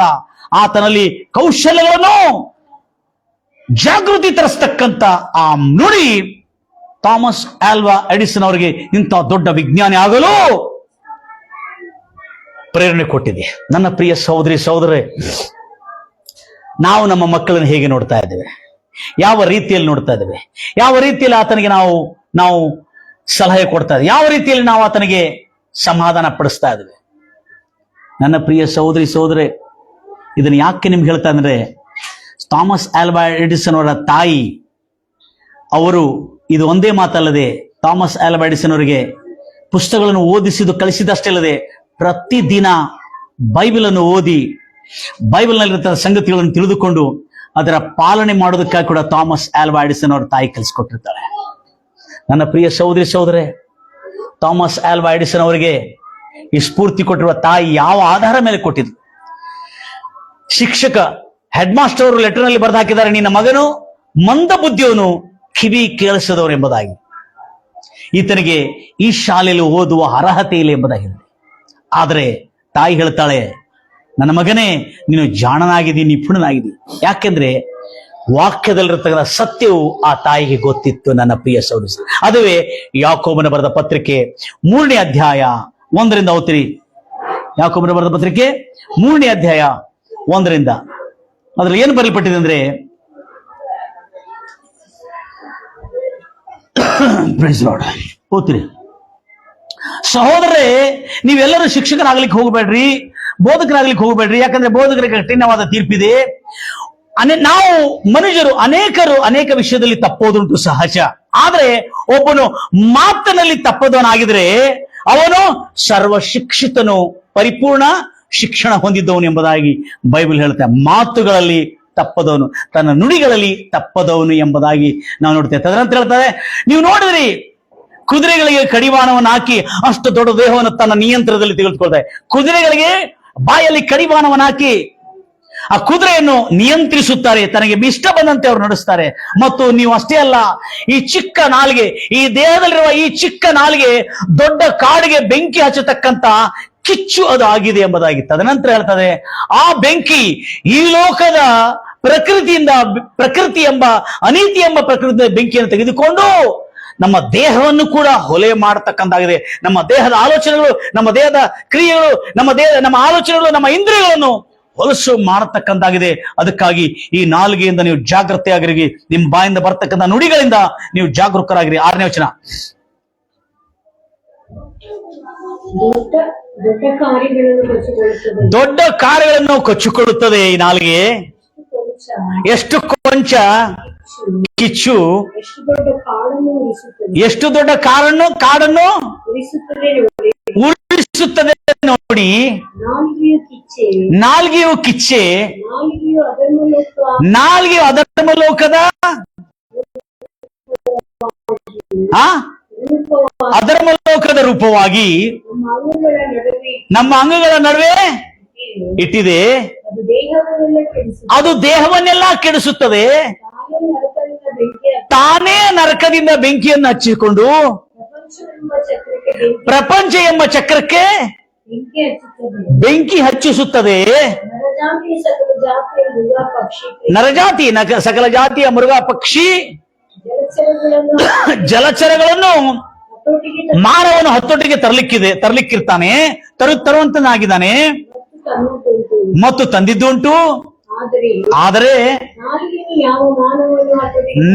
ಆತನಲ್ಲಿ ಕೌಶಲ್ಯಗಳನ್ನು ಜಾಗೃತಿ ತರಿಸ್ತಕ್ಕಂಥ ಆ ನುಡಿ ಥಾಮಸ್ ಆಲ್ವಾ ಎಡಿಸನ್ ಅವರಿಗೆ ಇಂಥ ದೊಡ್ಡ ವಿಜ್ಞಾನಿ ಆಗಲು ಪ್ರೇರಣೆ ಕೊಟ್ಟಿದೆ. ನನ್ನ ಪ್ರಿಯ ಸಹೋದರಿ ಸಹೋದರರೇ, ನಾವು ನಮ್ಮ ಮಕ್ಕಳನ್ನು ಹೇಗೆ ನೋಡ್ತಾ ಇದ್ದೇವೆ? ಯಾವ ರೀತಿಯಲ್ಲಿ ನೋಡ್ತಾ ಇದ್ದೇವೆ? ಯಾವ ರೀತಿಯಲ್ಲಿ ಆತನಿಗೆ ನಾವು ಸಲಹೆ ಕೊಡ್ತಾ ಇದ್ದೇವೆ? ಯಾವ ರೀತಿಯಲ್ಲಿ ನಾವು ಆತನಿಗೆ ಸಮಾಧಾನ ಪಡಿಸ್ತಾ ಇದ್ದೇವೆ? ನನ್ನ ಪ್ರಿಯ ಸಹೋದರಿ ಸಹೋದರೇ, ಇದನ್ನು ಯಾಕೆ ನಿಮ್ಗೆ ಹೇಳ್ತಾ ಅಂದ್ರೆ, ಥಾಮಸ್ ಆಲ್ವಾ ಎಡಿಸನ್ ಅವರ ತಾಯಿ ಅವರು ಇದು ಒಂದೇ ಮಾತಲ್ಲದೆ ಥಾಮಸ್ ಆಲ್ವಾ ಎಡಿಸನ್ ಅವರಿಗೆ ಪುಸ್ತಕಗಳನ್ನು ಓದಿಸಿದ್ದು ಕಲಿಸಿದಷ್ಟೇ ಅಲ್ಲದೆ ಪ್ರತಿದಿನ ಬೈಬಲನ್ನು ಓದಿ ಬೈಬಲ್ನಲ್ಲಿರುವ ಸಂಗತಿಗಳನ್ನು ತಿಳಿದುಕೊಂಡು ಅದರ ಪಾಲನೆ ಮಾಡೋದಕ್ಕಾಗಿ ಕೂಡ ಥಾಮಸ್ ಆಲ್ವಾ ಎಡಿಸನ್ ಅವರ ತಾಯಿ ಕಲಿಸಿಕೊಟ್ಟಿರ್ತಾಳೆ. ನನ್ನ ಪ್ರಿಯ ಸಹೋದರಿ ಸಹೋದರೇ, ಥಾಮಸ್ ಆಲ್ವಾ ಎಡಿಸನ್ ಅವರಿಗೆ ಈ ಸ್ಫೂರ್ತಿ ಕೊಟ್ಟಿರುವ ತಾಯಿ ಯಾವ ಆಧಾರ ಮೇಲೆ ಕೊಟ್ಟಿದ್ರು? ಶಿಕ್ಷಕ ಹೆಡ್ ಮಾಸ್ಟರ್ ಅವರು ಲೆಟರ್ ನಲ್ಲಿ ಬರೆದು ಹಾಕಿದ್ದಾರೆ, ನಿನ್ನ ಮಗನು ಮಂದ ಬುದ್ಧಿಯವನು, ಕಿವಿ ಕೇಳಿಸದವರು ಎಂಬುದಾಗಿ. ಈತನಿಗೆ ಈ ಶಾಲೆಯಲ್ಲಿ ಓದುವ ಅರ್ಹತೆ ಇಲ್ಲ ಎಂಬುದಾಗಿ. ಆದರೆ ತಾಯಿ ಹೇಳ್ತಾಳೆ, ನನ್ನ ಮಗನೇ, ನೀನು ಜಾಣನಾಗಿದ್ದಿ, ನಿಪುಣನಾಗಿದ್ದಿ. ಯಾಕೆಂದ್ರೆ ವಾಕ್ಯದಲ್ಲಿರತಕ್ಕಂಥ ಸತ್ಯವು ಆ ತಾಯಿಗೆ ಗೊತ್ತಿತ್ತು. ನನ್ನ ಪ್ರಿಯ ಸಹೋದರಿ, ಅದುವೇ ಯಾಕೋಬನ ಬರೆದ ಪತ್ರಿಕೆ 3ನೇ ಅಧ್ಯಾಯ 1ರಿಂದ ಓದ್ತೀರಿ. ಯಾಕೋಬನ ಬರೆದ ಪತ್ರಿಕೆ 3ನೇ ಅಧ್ಯಾಯ 1ರಿಂದ ಅದ್ರಲ್ಲಿ ಏನು ಬರೆಯಲ್ಪಟ್ಟಿದೆ ಅಂದ್ರೆ, ಓದ್ತೀರಿ. ಸಹೋದರರೇ, ನೀವೆಲ್ಲರೂ ಶಿಕ್ಷಕರಾಗ್ಲಿಕ್ಕೆ ಹೋಗಬೇಡ್ರಿ, ಬೋಧಕರಾಗ್ಲಿಕ್ಕೆ ಹೋಗಬೇಡ್ರಿ. ಯಾಕಂದ್ರೆ ಬೋಧಕರಿಗೆ ಕಠಿಣವಾದ ತೀರ್ಪಿದೆ. ನಾವು ಮನುಷ್ಯರು ಅನೇಕ ವಿಷಯದಲ್ಲಿ ತಪ್ಪೋದುಂಟು ಸಹಜ. ಆದ್ರೆ ಒಬ್ಬನು ಮಾತಿನಲ್ಲಿ ತಪ್ಪದವನಾಗಿದ್ರೆ ಅವನು ಸರ್ವ ಶಿಕ್ಷಿತನು, ಪರಿಪೂರ್ಣ ಶಿಕ್ಷಣ ಹೊಂದಿದ್ದವನು ಎಂಬುದಾಗಿ ಬೈಬಲ್ ಹೇಳುತ್ತೆ. ಮಾತುಗಳಲ್ಲಿ ತಪ್ಪದವನು, ತನ್ನ ನುಡಿಗಳಲ್ಲಿ ತಪ್ಪದವನು ಎಂಬುದಾಗಿ ನಾವು ನೋಡ್ತೇವೆ. ತದನಂತರ ಹೇಳ್ತಾರೆ, ನೀವು ನೋಡಿದ್ರಿ ಕುದುರೆಗಳಿಗೆ ಕಡಿವಾಣವನ್ನು ಹಾಕಿ ಅಷ್ಟು ದೊಡ್ಡ ದೇಹವನ್ನು ತನ್ನ ನಿಯಂತ್ರಣದಲ್ಲಿ ತೆಗೆದುಕೊಳ್ತಾರೆ. ಕುದುರೆಗಳಿಗೆ ಬಾಯಲ್ಲಿ ಕಡಿವಾಣವನ್ನು ಹಾಕಿ ಆ ಕುದುರೆಯನ್ನು ನಿಯಂತ್ರಿಸುತ್ತಾರೆ, ತನಗೆ ಇಷ್ಟ ಬಂದಂತೆ ಅವರು ನಡೆಸ್ತಾರೆ. ಮತ್ತು ನೀವು ಅಷ್ಟೇ ಅಲ್ಲ, ಈ ಚಿಕ್ಕ ನಾಲಿಗೆ, ಈ ದೇಹದಲ್ಲಿರುವ ಈ ಚಿಕ್ಕ ನಾಲಿಗೆ ದೊಡ್ಡ ಕಾಡಿಗೆ ಬೆಂಕಿ ಹಚ್ಚತಕ್ಕಂತ ಕಿಚ್ಚು ಅದು ಆಗಿದೆ ಎಂಬುದಾಗಿ ತದನಂತರ ಹೇಳ್ತದೆ, ಆ ಬೆಂಕಿ ಈ ಲೋಕದ ಪ್ರಕೃತಿ ಎಂಬ ಅನೀತಿ ಎಂಬ ಪ್ರಕೃತಿಯ ಬೆಂಕಿಯನ್ನು ತೆಗೆದುಕೊಂಡು ನಮ್ಮ ದೇಹವನ್ನು ಕೂಡ ಹೊಲೆ ಮಾಡತಕ್ಕಂತಾಗಿದೆ. ನಮ್ಮ ದೇಹದ ಆಲೋಚನೆಗಳು, ನಮ್ಮ ದೇಹದ ಕ್ರಿಯೆಗಳು, ನಮ್ಮ ಆಲೋಚನೆಗಳು, ನಮ್ಮ ಇಂದ್ರಿಯಗಳನ್ನು ಹೊಲಸು ಮಾಡತಕ್ಕಂತಾಗಿದೆ. ಅದಕ್ಕಾಗಿ ಈ ನಾಲಿಗೆಯಿಂದ ನೀವು ಜಾಗೃತಿಯಾಗಿರಿ, ನಿಮ್ಮ ಬಾಯಿಂದ ಬರ್ತಕ್ಕಂಥ ನುಡಿಗಳಿಂದ ನೀವು ಜಾಗರೂಕರಾಗಿರಿ. 6ನೇ ವಚನ. ದೊಡ್ಡ ಕಾರ್ಯಗಳನ್ನು ಕೊಚ್ಚಿಕೊಳ್ಳುತ್ತದೆ ಈ ನಾಲಿಗೆ. ಎಷ್ಟು ಕೊಂಚ ಕಿಚ್ಚು ಎಷ್ಟು ದೊಡ್ಡ ಕಾಡನ್ನು ಉಳಿಸುತ್ತದೆ ನೋಡಿ. ನಾಲ್ಗೆಯು ಕಿಚ್ಚೆ, ನಾಲ್ಗೆಯು ಅಧರ್ಮಲೋಕದ ಅಧರ್ಮಲೋಕದ ರೂಪವಾಗಿ ನಮ್ಮ ಅಂಗಗಳ ನಡುವೆ ಇಟ್ಟಿದೆ. ಅದು ದೇಹವನ್ನೆಲ್ಲ ಕೆಡಿಸುತ್ತದೆ. ತಾನೇ ನರಕದಿಂದ ಬೆಂಕಿಯನ್ನು ಹಚ್ಚಿಕೊಂಡು ಪ್ರಪಂಚ ಎಂಬ ಚಕ್ರಕ್ಕೆ ಬೆಂಕಿ ಹಚ್ಚಿಸುತ್ತದೆ. ನರಜಾತಿ, ಸಕಲ ಜಾತಿಯ ಮೃಗ ಪಕ್ಷಿ ಜಲಚರಗಳನ್ನು ಮಾನವನು ಹತ್ತೊಟ್ಟಿಗೆ ತರಲಿಕ್ಕಿರ್ತಾನೆ, ತರುವಂತನಾಗಿದ್ದಾನೆ ಮತ್ತು ತಂದಿದ್ದುಂಟು. ಆದರೆ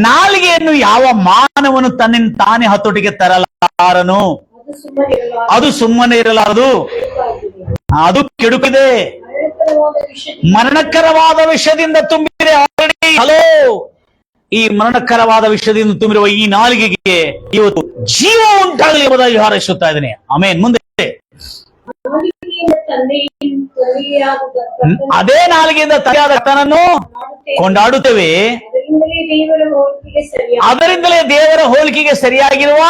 ನಾಲಿಗೆಯನ್ನು ಯಾವ ಮಾನವನು ತನ್ನ ತಾನೇ ಹತ್ತೊಟ್ಟಿಗೆ ತರಲಾರನು. ಅದು ಸುಮ್ಮನೆ ಇರಲಾರದು, ಅದು ಕೆಡುಕಿದೆ, ಮರಣಕರವಾದ ವಿಷಯದಿಂದ ತುಂಬಿದೆ. ಆಲ್ರೆಡಿ ಹಲೋ, ಈ ಮರಣಕರವಾದ ವಿಷಯದಿಂದ ತುಂಬಿರುವ ಈ ನಾಲಿಗೆಗೆ ಇವತ್ತು ಜೀವ ಉಂಟಾಗಲಿ ಎಂಬುದಾಗಿ ಹಾರೈಸುತ್ತಾ ಇದ್ದೇನೆ. ಆಮೇನ್. ಮುಂದೆ ಅದೇ ನಾಲಿಗೆಯಿಂದ ತಂದೆಯಾದ ಕರ್ತನನ್ನು ಕೊಂಡಾಡುತ್ತೇವೆ. ಅದರಿಂದಲೇ ದೇವರ ಹೋಲಿಕೆಗೆ ಸರಿಯಾಗಿರುವ,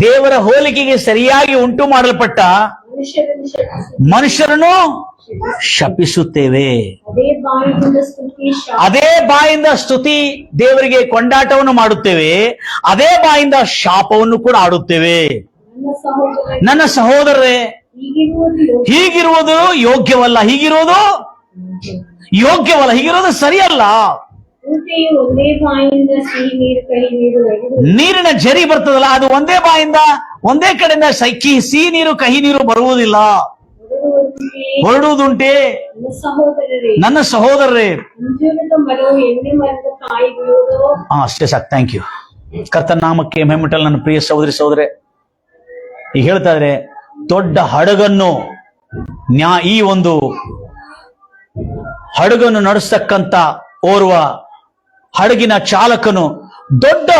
ದೇವರ ಹೋಲಿಕೆಗೆ ಸರಿಯಾಗಿ ಉಂಟು ಮಾಡಲ್ಪಟ್ಟ ಮನುಷ್ಯರನ್ನು ಶಪಿಸುತ್ತೇವೆ. ಅದೇ ಬಾಯಿಂದ ಸ್ತುತಿ ದೇವರಿಗೆ ಕೊಂಡಾಟವನ್ನು ಮಾಡುತ್ತೇವೆ, ಅದೇ ಬಾಯಿಂದ ಶಾಪವನ್ನು ಕೂಡ ಆಡುತ್ತೇವೆ. ನನ್ನ ಸಹೋದರರೇ, ಹೀಗಿರುವುದು ಯೋಗ್ಯವಲ್ಲ, ಹೀಗಿರೋದು ಸರಿಯಲ್ಲ. ನೀರಿನ ಜರಿ ಬರ್ತದಲ್ಲ, ಅದು ಒಂದೇ ಬಾಯಿಂದ ಒಂದೇ ಕಡೆಯಿಂದ ಸಿಹಿ ನೀರು ಕಹಿ ನೀರು ಬರುವುದಿಲ್ಲ, ಹೊರಡುವುದುಂಟೆ. ನನ್ನ ಸಹೋದರರೇ, ಅಷ್ಟೇ ಸಾಕು. Thank you. ಕರ್ತನ ನಾಮಕ್ಕೆ ಮಹಿಮೆಟಲ್. ನನ್ನ ಪ್ರಿಯ ಸಹೋದರೇ, ಈಗ ಹೇಳ್ತಾ ಇದ್ರೆ, ದೊಡ್ಡ ಹಡಗನ್ನು ಈ ಒಂದು ಹಡಗನ್ನು ನಡೆಸ್ತಕ್ಕಂತ ಓರ್ವ ಹಡಗಿನ ಚಾಲಕನು, ದೊಡ್ಡ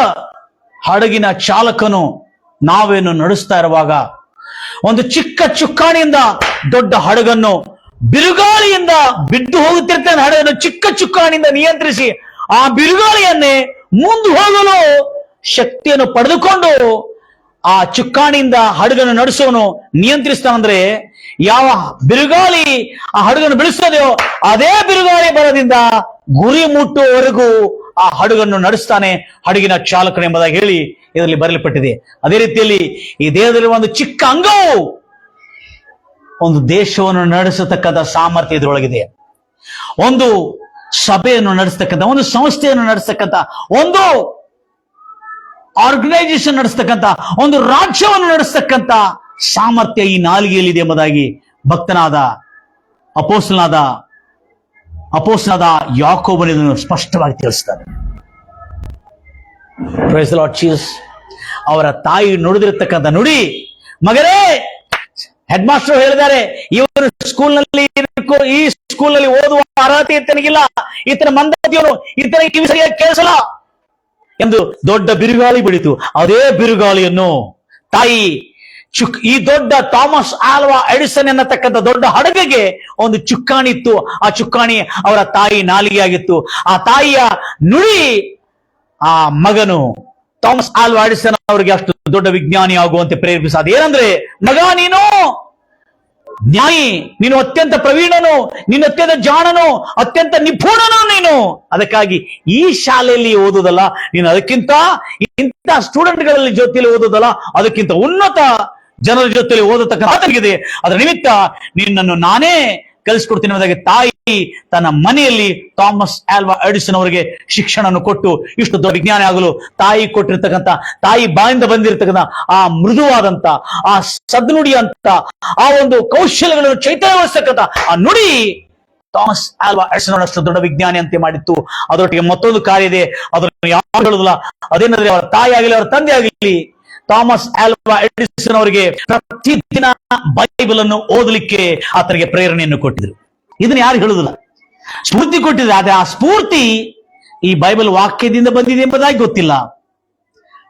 ಹಡಗಿನ ಚಾಲಕನು ನಾವೇನು ನಡೆಸ್ತಾ ಇರುವಾಗ ಒಂದು ಚಿಕ್ಕ ಚುಕ್ಕಾಣಿಯಿಂದ ದೊಡ್ಡ ಹಡಗನ್ನು ಬಿರುಗಾಳಿಯಿಂದ ಬಿದ್ದು ಹೋಗುತ್ತಿರ್ತಾನೆ. ಹಡಗನ್ನು ಚಿಕ್ಕ ಚುಕ್ಕಾಣಿಯಿಂದ ನಿಯಂತ್ರಿಸಿ ಆ ಬಿರುಗಾಳಿಯನ್ನೇ ಮುಂದೆ ಹೋಗಲು ಶಕ್ತಿಯನ್ನು ಪಡೆದುಕೊಂಡು ಆ ಚುಕ್ಕಾಣಿಯಿಂದ ಹಡಗನ್ನು ನಡೆಸೋನು ನಿಯಂತ್ರಿಸ್ತಾನಂದ್ರೆ, ಯಾವ ಬಿರುಗಾಳಿ ಆ ಹಡಗನ್ನು ಬೆಳೆಸ್ತದೆಯೋ ಅದೇ ಬಿರುಗಾಳಿ ಬಲದಿಂದ ಗುರಿ ಮುಟ್ಟುವವರೆಗೂ ಆ ಹಡಗನ್ನು ನಡೆಸ್ತಾನೆ ಹಡಗಿನ ಚಾಲಕನು ಎಂಬುದಾಗಿ ಹೇಳಿ ಇದರಲ್ಲಿ ಬರೆಯಲ್ಪಟ್ಟಿದೆ. ಅದೇ ರೀತಿಯಲ್ಲಿ ಈ ದೇಹದಲ್ಲಿ ಒಂದು ಚಿಕ್ಕ ಅಂಗವು ಒಂದು ದೇಶವನ್ನು ನಡೆಸತಕ್ಕಂಥ ಸಾಮರ್ಥ್ಯ ಇದರೊಳಗಿದೆ. ಒಂದು ಸಭೆಯನ್ನು ನಡೆಸ್ತಕ್ಕಂಥ, ಒಂದು ಸಂಸ್ಥೆಯನ್ನು ನಡೆಸ್ತಕ್ಕಂಥ, ಒಂದು ಆರ್ಗನೈಸೇಷನ್ ನಡೆಸ್ತಕ್ಕಂಥ, ಒಂದು ರಾಜ್ಯವನ್ನು ನಡೆಸ್ತಕ್ಕಂಥ ಸಾಮರ್ಥ್ಯ ಈ ನಾಲಿಗೆಯಲ್ಲಿದೆ ಎಂಬುದಾಗಿ ಭಕ್ತನಾದ ಅಪೋಸ್ತಲನಾದ ಯಾಕೋಬನು ಸ್ಪಷ್ಟವಾಗಿ ತಿಳಿಸ್ತಾರೆ. Praise the Lord Jesus. ಅವರ ತಾಯಿ ನುಡಿದಿರತಕ್ಕಂಥ ನುಡಿ, ಮಗನೇ, ಹೆಡ್ ಮಾಸ್ಟರ್ ಹೇಳಿದ್ದಾರೆ, ಇವರು ಈ ಸ್ಕೂಲ್ನಲ್ಲಿ ಓದುವ ಅರ್ಹತೆ ಇತನಿಗಿಲ್ಲ, ಈತನ ಮಂದತಿಯವರು ಈತನಿಗೆ ಕಿವಿ ಸರಿಯಾಗಿ ಕೇಳಿಸಲ್ಲ ಎಂದು ದೊಡ್ಡ ಬಿರುಗಾಳಿ ಬಿಡಿತು. ಅದೇ ಬಿರುಗಾಳಿಯನ್ನು ತಾಯಿ ಈ ದೊಡ್ಡ ಥಾಮಸ್ ಆಲ್ವಾ ಎಡಿಸನ್ ಎನ್ನತಕ್ಕಂಥ ದೊಡ್ಡ ಹಡಗಿಗೆ ಒಂದು ಚುಕ್ಕಾಣಿ ಇತ್ತು. ಆ ಚುಕ್ಕಾಣಿ ಅವರ ತಾಯಿ ನಾಲಿಗೆಯಾಗಿತ್ತು. ಆ ತಾಯಿಯ ನುಡಿ ಆ ಮಗನು ಥಾಮಸ್ ಆಲ್ವಾ ಎಡಿಸನ್ ಅವರಿಗೆ ಅಷ್ಟು ದೊಡ್ಡ ವಿಜ್ಞಾನಿ ಆಗುವಂತೆ ಪ್ರೇರೇಪಿಸ. ಏನಂದ್ರೆ, ಮಗ, ನೀನು ಜ್ಞಾನಿ, ನೀನು ಅತ್ಯಂತ ಪ್ರವೀಣನು, ನೀನು ಅತ್ಯಂತ ಜಾಣನು, ಅತ್ಯಂತ ನಿಪುಣನು ನೀನು. ಅದಕ್ಕಾಗಿ ಈ ಶಾಲೆಯಲ್ಲಿ ಓದುದಲ್ಲ, ನೀನು ಅದಕ್ಕಿಂತ ಇಂಥ ಸ್ಟೂಡೆಂಟ್ಗಳಲ್ಲಿ ಜೊತೆಯಲ್ಲಿ ಓದುದಲ್ಲ, ಅದಕ್ಕಿಂತ ಉನ್ನತ ಜನರ ಜೊತೆಯಲ್ಲಿ ಓದತಕ್ಕಂಥಗಿದೆ. ಅದರ ನಿಮಿತ್ತ ನಿನ್ನನ್ನು ನಾನೇ ಕಲಿಸ್ಕೊಡ್ತೀನಿ ಅನ್ನೋದಾಗಿ ತಾಯಿ ತನ್ನ ಮನೆಯಲ್ಲಿ ಥಾಮಸ್ ಆಲ್ವಾ ಎಡಿಸನ್ ಅವರಿಗೆ ಶಿಕ್ಷಣ ಕೊಟ್ಟು ಇಷ್ಟು ದೊಡ್ಡ ವಿಜ್ಞಾನಿ ಆಗಲು ತಾಯಿ ಕೊಟ್ಟಿರ್ತಕ್ಕಂಥ, ತಾಯಿ ಬಾಯಿಂದ ಬಂದಿರತಕ್ಕಂಥ ಆ ಮೃದುವಾದಂತ, ಆ ಸದ್ನುಡಿ ಅಂತ, ಆ ಒಂದು ಕೌಶಲ್ಯಗಳನ್ನು ಚೈತನ್ಯಗೊಳಿಸ್ತಕ್ಕಂಥ ಆ ನುಡಿ ಥಾಮಸ್ ಆಲ್ವಾ ಎಡಿಸನ್ ಅಷ್ಟು ದೊಡ್ಡ ವಿಜ್ಞಾನಿ ಅಂತೆ ಮಾಡಿತ್ತು. ಅದರೊಟ್ಟಿಗೆ ಮತ್ತೊಂದು ಕಾರ್ಯ ಇದೆ, ಅದನ್ನು ಯಾರು ಹೇಳುದಿಲ್ಲ. ಅದೇನಂದ್ರೆ ಅವರ ತಾಯಿ ಆಗಲಿ ಅವರ ತಂದೆ ಆಗಲಿ ಥಾಮಸ್ ಆಲ್ವಾ ಎಡಿಸನ್ ಅವರಿಗೆ ಪ್ರತಿದಿನ ಬೈಬಲ್ ಅನ್ನು ಓದಲಿಕ್ಕೆ ಆತನಿಗೆ ಪ್ರೇರಣೆಯನ್ನು ಕೊಟ್ಟಿದ್ರು. ಇದನ್ನ ಯಾರು ಹೇಳುದಿಲ್ಲ, ಸ್ಫೂರ್ತಿ ಕೊಟ್ಟಿದ್ರು. ಆದ್ರೆ ಆ ಸ್ಫೂರ್ತಿ ಈ ಬೈಬಲ್ ವಾಕ್ಯದಿಂದ ಬಂದಿದೆ ಎಂಬುದಾಗಿ ಗೊತ್ತಿಲ್ಲ.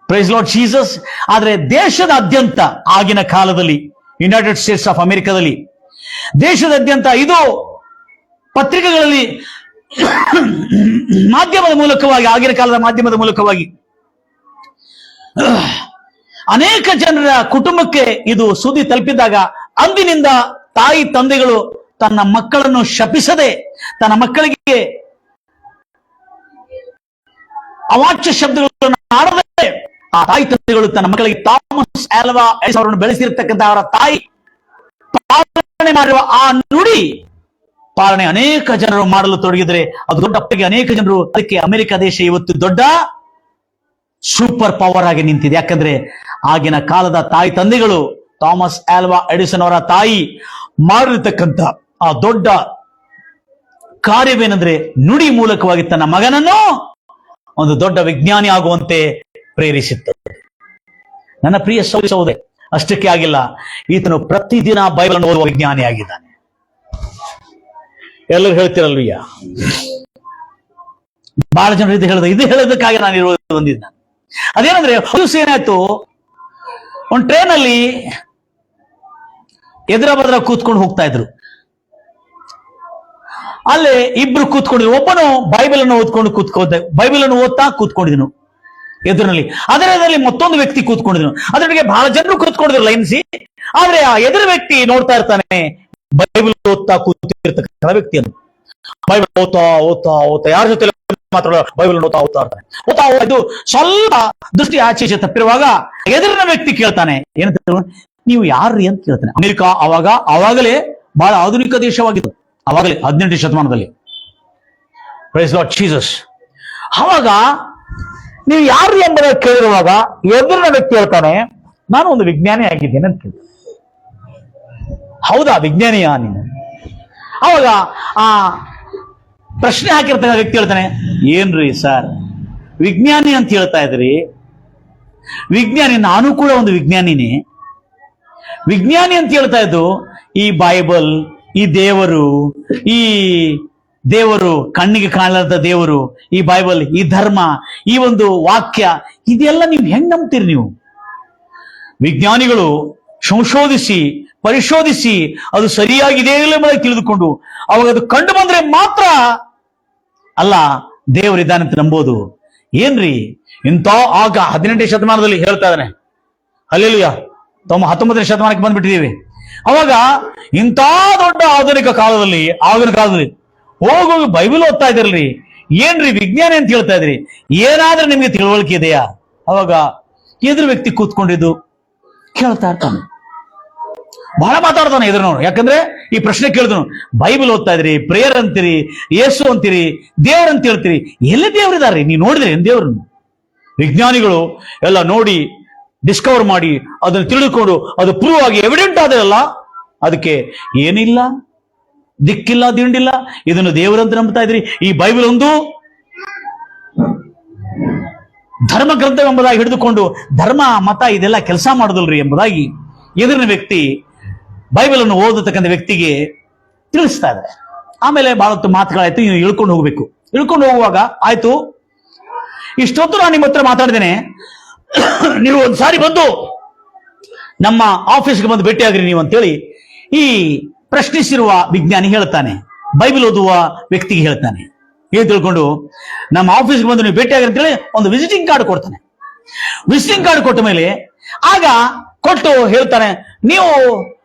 Praise Lord Jesus. ಆದ್ರೆ ದೇಶದಾದ್ಯಂತ ಆಗಿನ ಕಾಲದಲ್ಲಿ, ಯುನೈಟೆಡ್ ಸ್ಟೇಟ್ಸ್ ಆಫ್ ಅಮೆರಿಕದಲ್ಲಿ ದೇಶದಾದ್ಯಂತ ಇದು ಪತ್ರಿಕೆಗಳಲ್ಲಿ ಮಾಧ್ಯಮದ ಮೂಲಕವಾಗಿ, ಆಗಿನ ಕಾಲದ ಮಾಧ್ಯಮದ ಮೂಲಕವಾಗಿ ಅನೇಕ ಜನರ ಕುಟುಂಬಕ್ಕೆ ಇದು ಸುದ್ದಿ ತಲುಪಿದಾಗ ಅಂದಿನಿಂದ ತಾಯಿ ತಂದೆಗಳು ತನ್ನ ಮಕ್ಕಳನ್ನು ಶಪಿಸದೆ, ತನ್ನ ಮಕ್ಕಳಿಗೆ ಅವಾಚ್ಯ ಶಬ್ದಗಳನ್ನು ಆಡದೆ, ಆ ತಾಯಿ ತಂದೆಗಳು ತನ್ನ ಮಕ್ಕಳಿಗೆ ಥಾಮಸ್ ಆಲ್ವಾ ಎಡಿಸನ್ ಅವರನ್ನು ಬೆಳೆಸಿರ್ತಕ್ಕಂಥ ಅವರ ತಾಯಿ ಪಾಲನೆ ಮಾಡುವ ಆ ನುಡಿ ಪಾಲನೆ ಅನೇಕ ಜನರು ಮಾಡಲು ತೊಡಗಿದರೆ ಅದು ದೊಡ್ಡ ಅಪ್ಪಗೆ ಅನೇಕ ಜನರು. ಅದಕ್ಕೆ ಅಮೆರಿಕ ದೇಶ ಇವತ್ತು ದೊಡ್ಡ ಸೂಪರ್ ಪವರ್ ಆಗಿ ನಿಂತಿದೆ. ಯಾಕಂದ್ರೆ ಆಗಿನ ಕಾಲದ ತಾಯಿ ತಂದೆಗಳು ಥಾಮಸ್ ಆಲ್ವಾ ಎಡಿಸನ್ ಅವರ ತಾಯಿ ಮಾಡಿರ್ತಕ್ಕಂಥ ಆ ದೊಡ್ಡ ಕಾರ್ಯವೇನೆಂದ್ರೆ ನುಡಿ ಮೂಲಕವಾಗಿ ತನ್ನ ಮಗನನ್ನು ಒಂದು ದೊಡ್ಡ ವಿಜ್ಞಾನಿ ಆಗುವಂತೆ ಪ್ರೇರಿಸುತ್ತದೆ. ನನ್ನ ಪ್ರಿಯ ಸಹೋದರ, ಅಷ್ಟಕ್ಕೆ ಆಗಿಲ್ಲ, ಈತನು ಪ್ರತಿದಿನ ಬೈಬಲ್ ಅನ್ನು ಓದುವ ವಿಜ್ಞಾನಿ ಆಗಿದ್ದಾನೆ. ಎಲ್ಲರೂ ಹೇಳ್ತಿರಲ್ವಯ್ಯ, ಬಹಳ ಜನರು ಇದು ಹೇಳೋದಕ್ಕಾಗಿ ನಾನು ಇರೋದು ಬಂದಿದ್ದ. ಅದೇನಂದ್ರೆ ಒಂದು ಏನಾಯ್ತು, ಒಂದು ಟ್ರೈನ್ ಅಲ್ಲಿ ಎದುರ ಬದ್ರ ಕೂತ್ಕೊಂಡು ಹೋಗ್ತಾ ಇದ್ರು. ಅಲ್ಲೇ ಇಬ್ರು ಕೂತ್ಕೊಂಡಿದ್ರು. ಒಬ್ಬನು ಬೈಬಲ್ ಅನ್ನು ಬೈಬಲ್ ಅನ್ನು ಓದ್ತಾ ಕೂತ್ಕೊಂಡಿದ್ನು ಎದುರಿನಲ್ಲಿ. ಅದರಲ್ಲಿ ಮತ್ತೊಂದು ವ್ಯಕ್ತಿ ಕೂತ್ಕೊಂಡಿದ್ನು. ಅದರೊಳಗೆ ಬಹಳ ಜನರು ಕೂತ್ಕೊಂಡಿದ್ರು ಲೈನ್ಸಿ. ಆದ್ರೆ ಆ ಎದುರು ವ್ಯಕ್ತಿ ನೋಡ್ತಾ ಇರ್ತಾನೆ ಬೈಬಲ್ ಓದ್ತಾ ಕೂತಿರ್ತಕ್ಕಂಥ ವ್ಯಕ್ತಿಯನ್ನು. ಬೈಬಲ್ ಓದ್ತಾ ಯಾರ ಜೊತೆ ಮಾತ್ರ ಬೈಬಲ್ ಓದ್ತಾ ಇರ್ತಾನೆ. ಇದು ಸ್ವಲ್ಪ ದೃಷ್ಟಿ ಆಚೆ ತಪ್ಪಿರುವಾಗ ಎದುರಿನ ವ್ಯಕ್ತಿ ಕೇಳ್ತಾನೆ, ಏನಂತ, ನೀವು ಯಾರ್ರಿ ಅಂತ ಕೇಳ್ತಾನೆ. ಅಮೆರಿಕ ಆವಾಗಲೇ ಬಹಳ ಆಧುನಿಕ ದೇಶವಾಗಿತ್ತು, ಅವಾಗಲೇ 18ನೇ ಶತಮಾನದಲ್ಲಿ. Praise Lord Jesus. ಅವಾಗ ನೀವು ಯಾರು ಎಂಬುದನ್ನು ಕೇಳಿರುವಾಗ ಎದುರಿನ ವ್ಯಕ್ತಿ ಹೇಳ್ತಾನೆ, ನಾನು ಒಂದು ವಿಜ್ಞಾನಿ ಆಗಿದ್ದೇನೆ ಅಂತ ಕೇಳ್ತಾನೆ. ಹೌದಾ, ವಿಜ್ಞಾನಿಯಾ ನೀನು? ಅವಾಗ ಆ ಪ್ರಶ್ನೆ ಹಾಕಿರ್ತಕ್ಕ ವ್ಯಕ್ತಿ ಹೇಳ್ತಾನೆ, ಏನ್ರಿ ಸರ್ ವಿಜ್ಞಾನಿ ಅಂತ ಹೇಳ್ತಾ ಇದ್ರಿ? ವಿಜ್ಞಾನಿ, ನಾನು ಕೂಡ ಒಂದು ವಿಜ್ಞಾನಿನೇ. ವಿಜ್ಞಾನಿ ಅಂತ ಹೇಳ್ತಾ ಇದ್ದು ಈ ಬೈಬಲ್, ಈ ದೇವರು ಕಣ್ಣಿಗೆ ಕಾಣಲಾರದ ದೇವರು, ಈ ಬೈಬಲ್, ಈ ಧರ್ಮ, ಈ ಒಂದು ವಾಕ್ಯ, ಇದೆಲ್ಲ ನೀವು ಹೆಂಗ್ ನಂಬ್ತೀರಿ? ನೀವು ವಿಜ್ಞಾನಿಗಳು ಸಂಶೋಧಿಸಿ ಪರಿಶೋಧಿಸಿ ಅದು ಸರಿಯಾಗಿದೆ ಎಂಬುದಾಗಿ ತಿಳಿದುಕೊಂಡು ಅವಾಗ ಅದು ಕಂಡು ಬಂದ್ರೆ ಮಾತ್ರ ಅಲ್ಲ ದೇವರಿದ್ದಾನೆ ಅಂತ ನಂಬೋದು. ಏನ್ರಿ ಇಂಥ ಆಗ 18ನೇ ಶತಮಾನದಲ್ಲಿ ಹೇಳ್ತಾ ಇದ್ದಾನೆ. ಹಲ್ಲೆಲೂಯಾ. 19ನೇ ಶತಮಾನಕ್ಕೆ ಬಂದ್ಬಿಟ್ಟಿದ್ದೀವಿ. ಅವಾಗ ಇಂಥ ದೊಡ್ಡ ಆಧುನಿಕ ಕಾಲದಲ್ಲಿ, ಆಗಿನ ಕಾಲದಲ್ಲಿ ಹೋಗಿ ಬೈಬಲ್ ಓದ್ತಾ ಇದ್ರಲ್ರಿ, ಏನ್ರಿ ವಿಜ್ಞಾನಿ ಅಂತ ಹೇಳ್ತಾ ಇದ್ರಿ? ಏನಾದ್ರೂ ನಿಮ್ಗೆ ತಿಳುವಳಿಕೆ ಇದೆಯಾ? ಅವಾಗ ಎದುರು ವ್ಯಕ್ತಿ ಕೂತ್ಕೊಂಡಿದ್ದು ಕೇಳ್ತಾ ಇರ್ತಾನೆ, ಬಹಳ ಮಾತಾಡ್ತಾನೆ ಎದುರಿನವನು. ಯಾಕಂದ್ರೆ ಈ ಪ್ರಶ್ನೆ ಕೇಳಿದನು, ಬೈಬಲ್ ಓದ್ತಾ ಇದ್ರಿ, ಪ್ರೇಯರ್ ಅಂತೀರಿ, ಯೇಸು ಅಂತೀರಿ, ದೇವ್ರಂತ ಹೇಳ್ತೀರಿ, ಎಲ್ಲಿ ದೇವ್ರಿದಾರ್ರಿ? ನೀವು ನೋಡಿದ್ರಿ ಏನ್ ದೇವ್ರನ್ನು? ವಿಜ್ಞಾನಿಗಳು ಎಲ್ಲ ನೋಡಿ ಡಿಸ್ಕವರ್ ಮಾಡಿ ಅದನ್ನು ತಿಳಿದುಕೊಂಡು ಅದು ಪ್ರೂವ್ ಆಗಿ ಎವಿಡೆಂಟ್ ಆದರಲ್ಲ, ಅದಕ್ಕೆ ಏನಿಲ್ಲ, ದಿಕ್ಕಿಲ್ಲ, ದಿಂಡಿಲ್ಲ, ಇದನ್ನು ದೇವರಂತ ನಂಬ್ತಾ ಇದ್ರಿ. ಈ ಬೈಬಲ್ ಒಂದು ಧರ್ಮ ಗ್ರಂಥವೆಂಬುದಾಗಿ ಹಿಡಿದುಕೊಂಡು ಧರ್ಮ ಮತ ಇದೆಲ್ಲ ಕೆಲಸ ಮಾಡುದಲ್ರಿ ಎಂಬುದಾಗಿ ಎದುರಿನ ವ್ಯಕ್ತಿ ಬೈಬಲ್ ಅನ್ನು ಓದತಕ್ಕಂಥ ವ್ಯಕ್ತಿಗೆ ತಿಳಿಸ್ತಾ ಇದ್ದಾರೆ. ಆಮೇಲೆ ಬಹಳತ್ತು ಮಾತುಗಳಾಯ್ತು, ನೀವು ಇಳ್ಕೊಂಡು ಹೋಗ್ಬೇಕು. ಇಳ್ಕೊಂಡು ಹೋಗುವಾಗ ಆಯ್ತು, ಇಷ್ಟೊತ್ತು ನಾನು ನಿಮ್ಮ ಹತ್ರ ಮಾತಾಡಿದ್ದೇನೆ, ನೀವು ಒಂದ್ಸಾರಿ ಬಂದು ನಮ್ಮ ಆಫೀಸ್ಗೆ ಬಂದು ಭೇಟಿಯಾಗ್ರಿ ನೀವು ಅಂತೇಳಿ ಈ ಪ್ರಶ್ನಿಸಿರುವ ವಿಜ್ಞಾನಿ ಹೇಳ್ತಾನೆ, ಬೈಬಲ್ ಓದುವ ವ್ಯಕ್ತಿಗೆ ಹೇಳ್ತಾನೆ. ಏನ್ ತಿಳ್ಕೊಂಡು, ನಮ್ಮ ಆಫೀಸ್ಗೆ ಬಂದು ನೀವು ಭೇಟಿಯಾಗ್ರಿ ಅಂತೇಳಿ ಒಂದು ವಿಸಿಟಿಂಗ್ ಕಾರ್ಡ್ ಕೊಡ್ತಾನೆ. ವಿಸಿಟಿಂಗ್ ಕಾರ್ಡ್ ಕೊಟ್ಟ ಮೇಲೆ ಆಗ ಕೊಟ್ಟು ಹೇಳ್ತಾನೆ, ನೀವು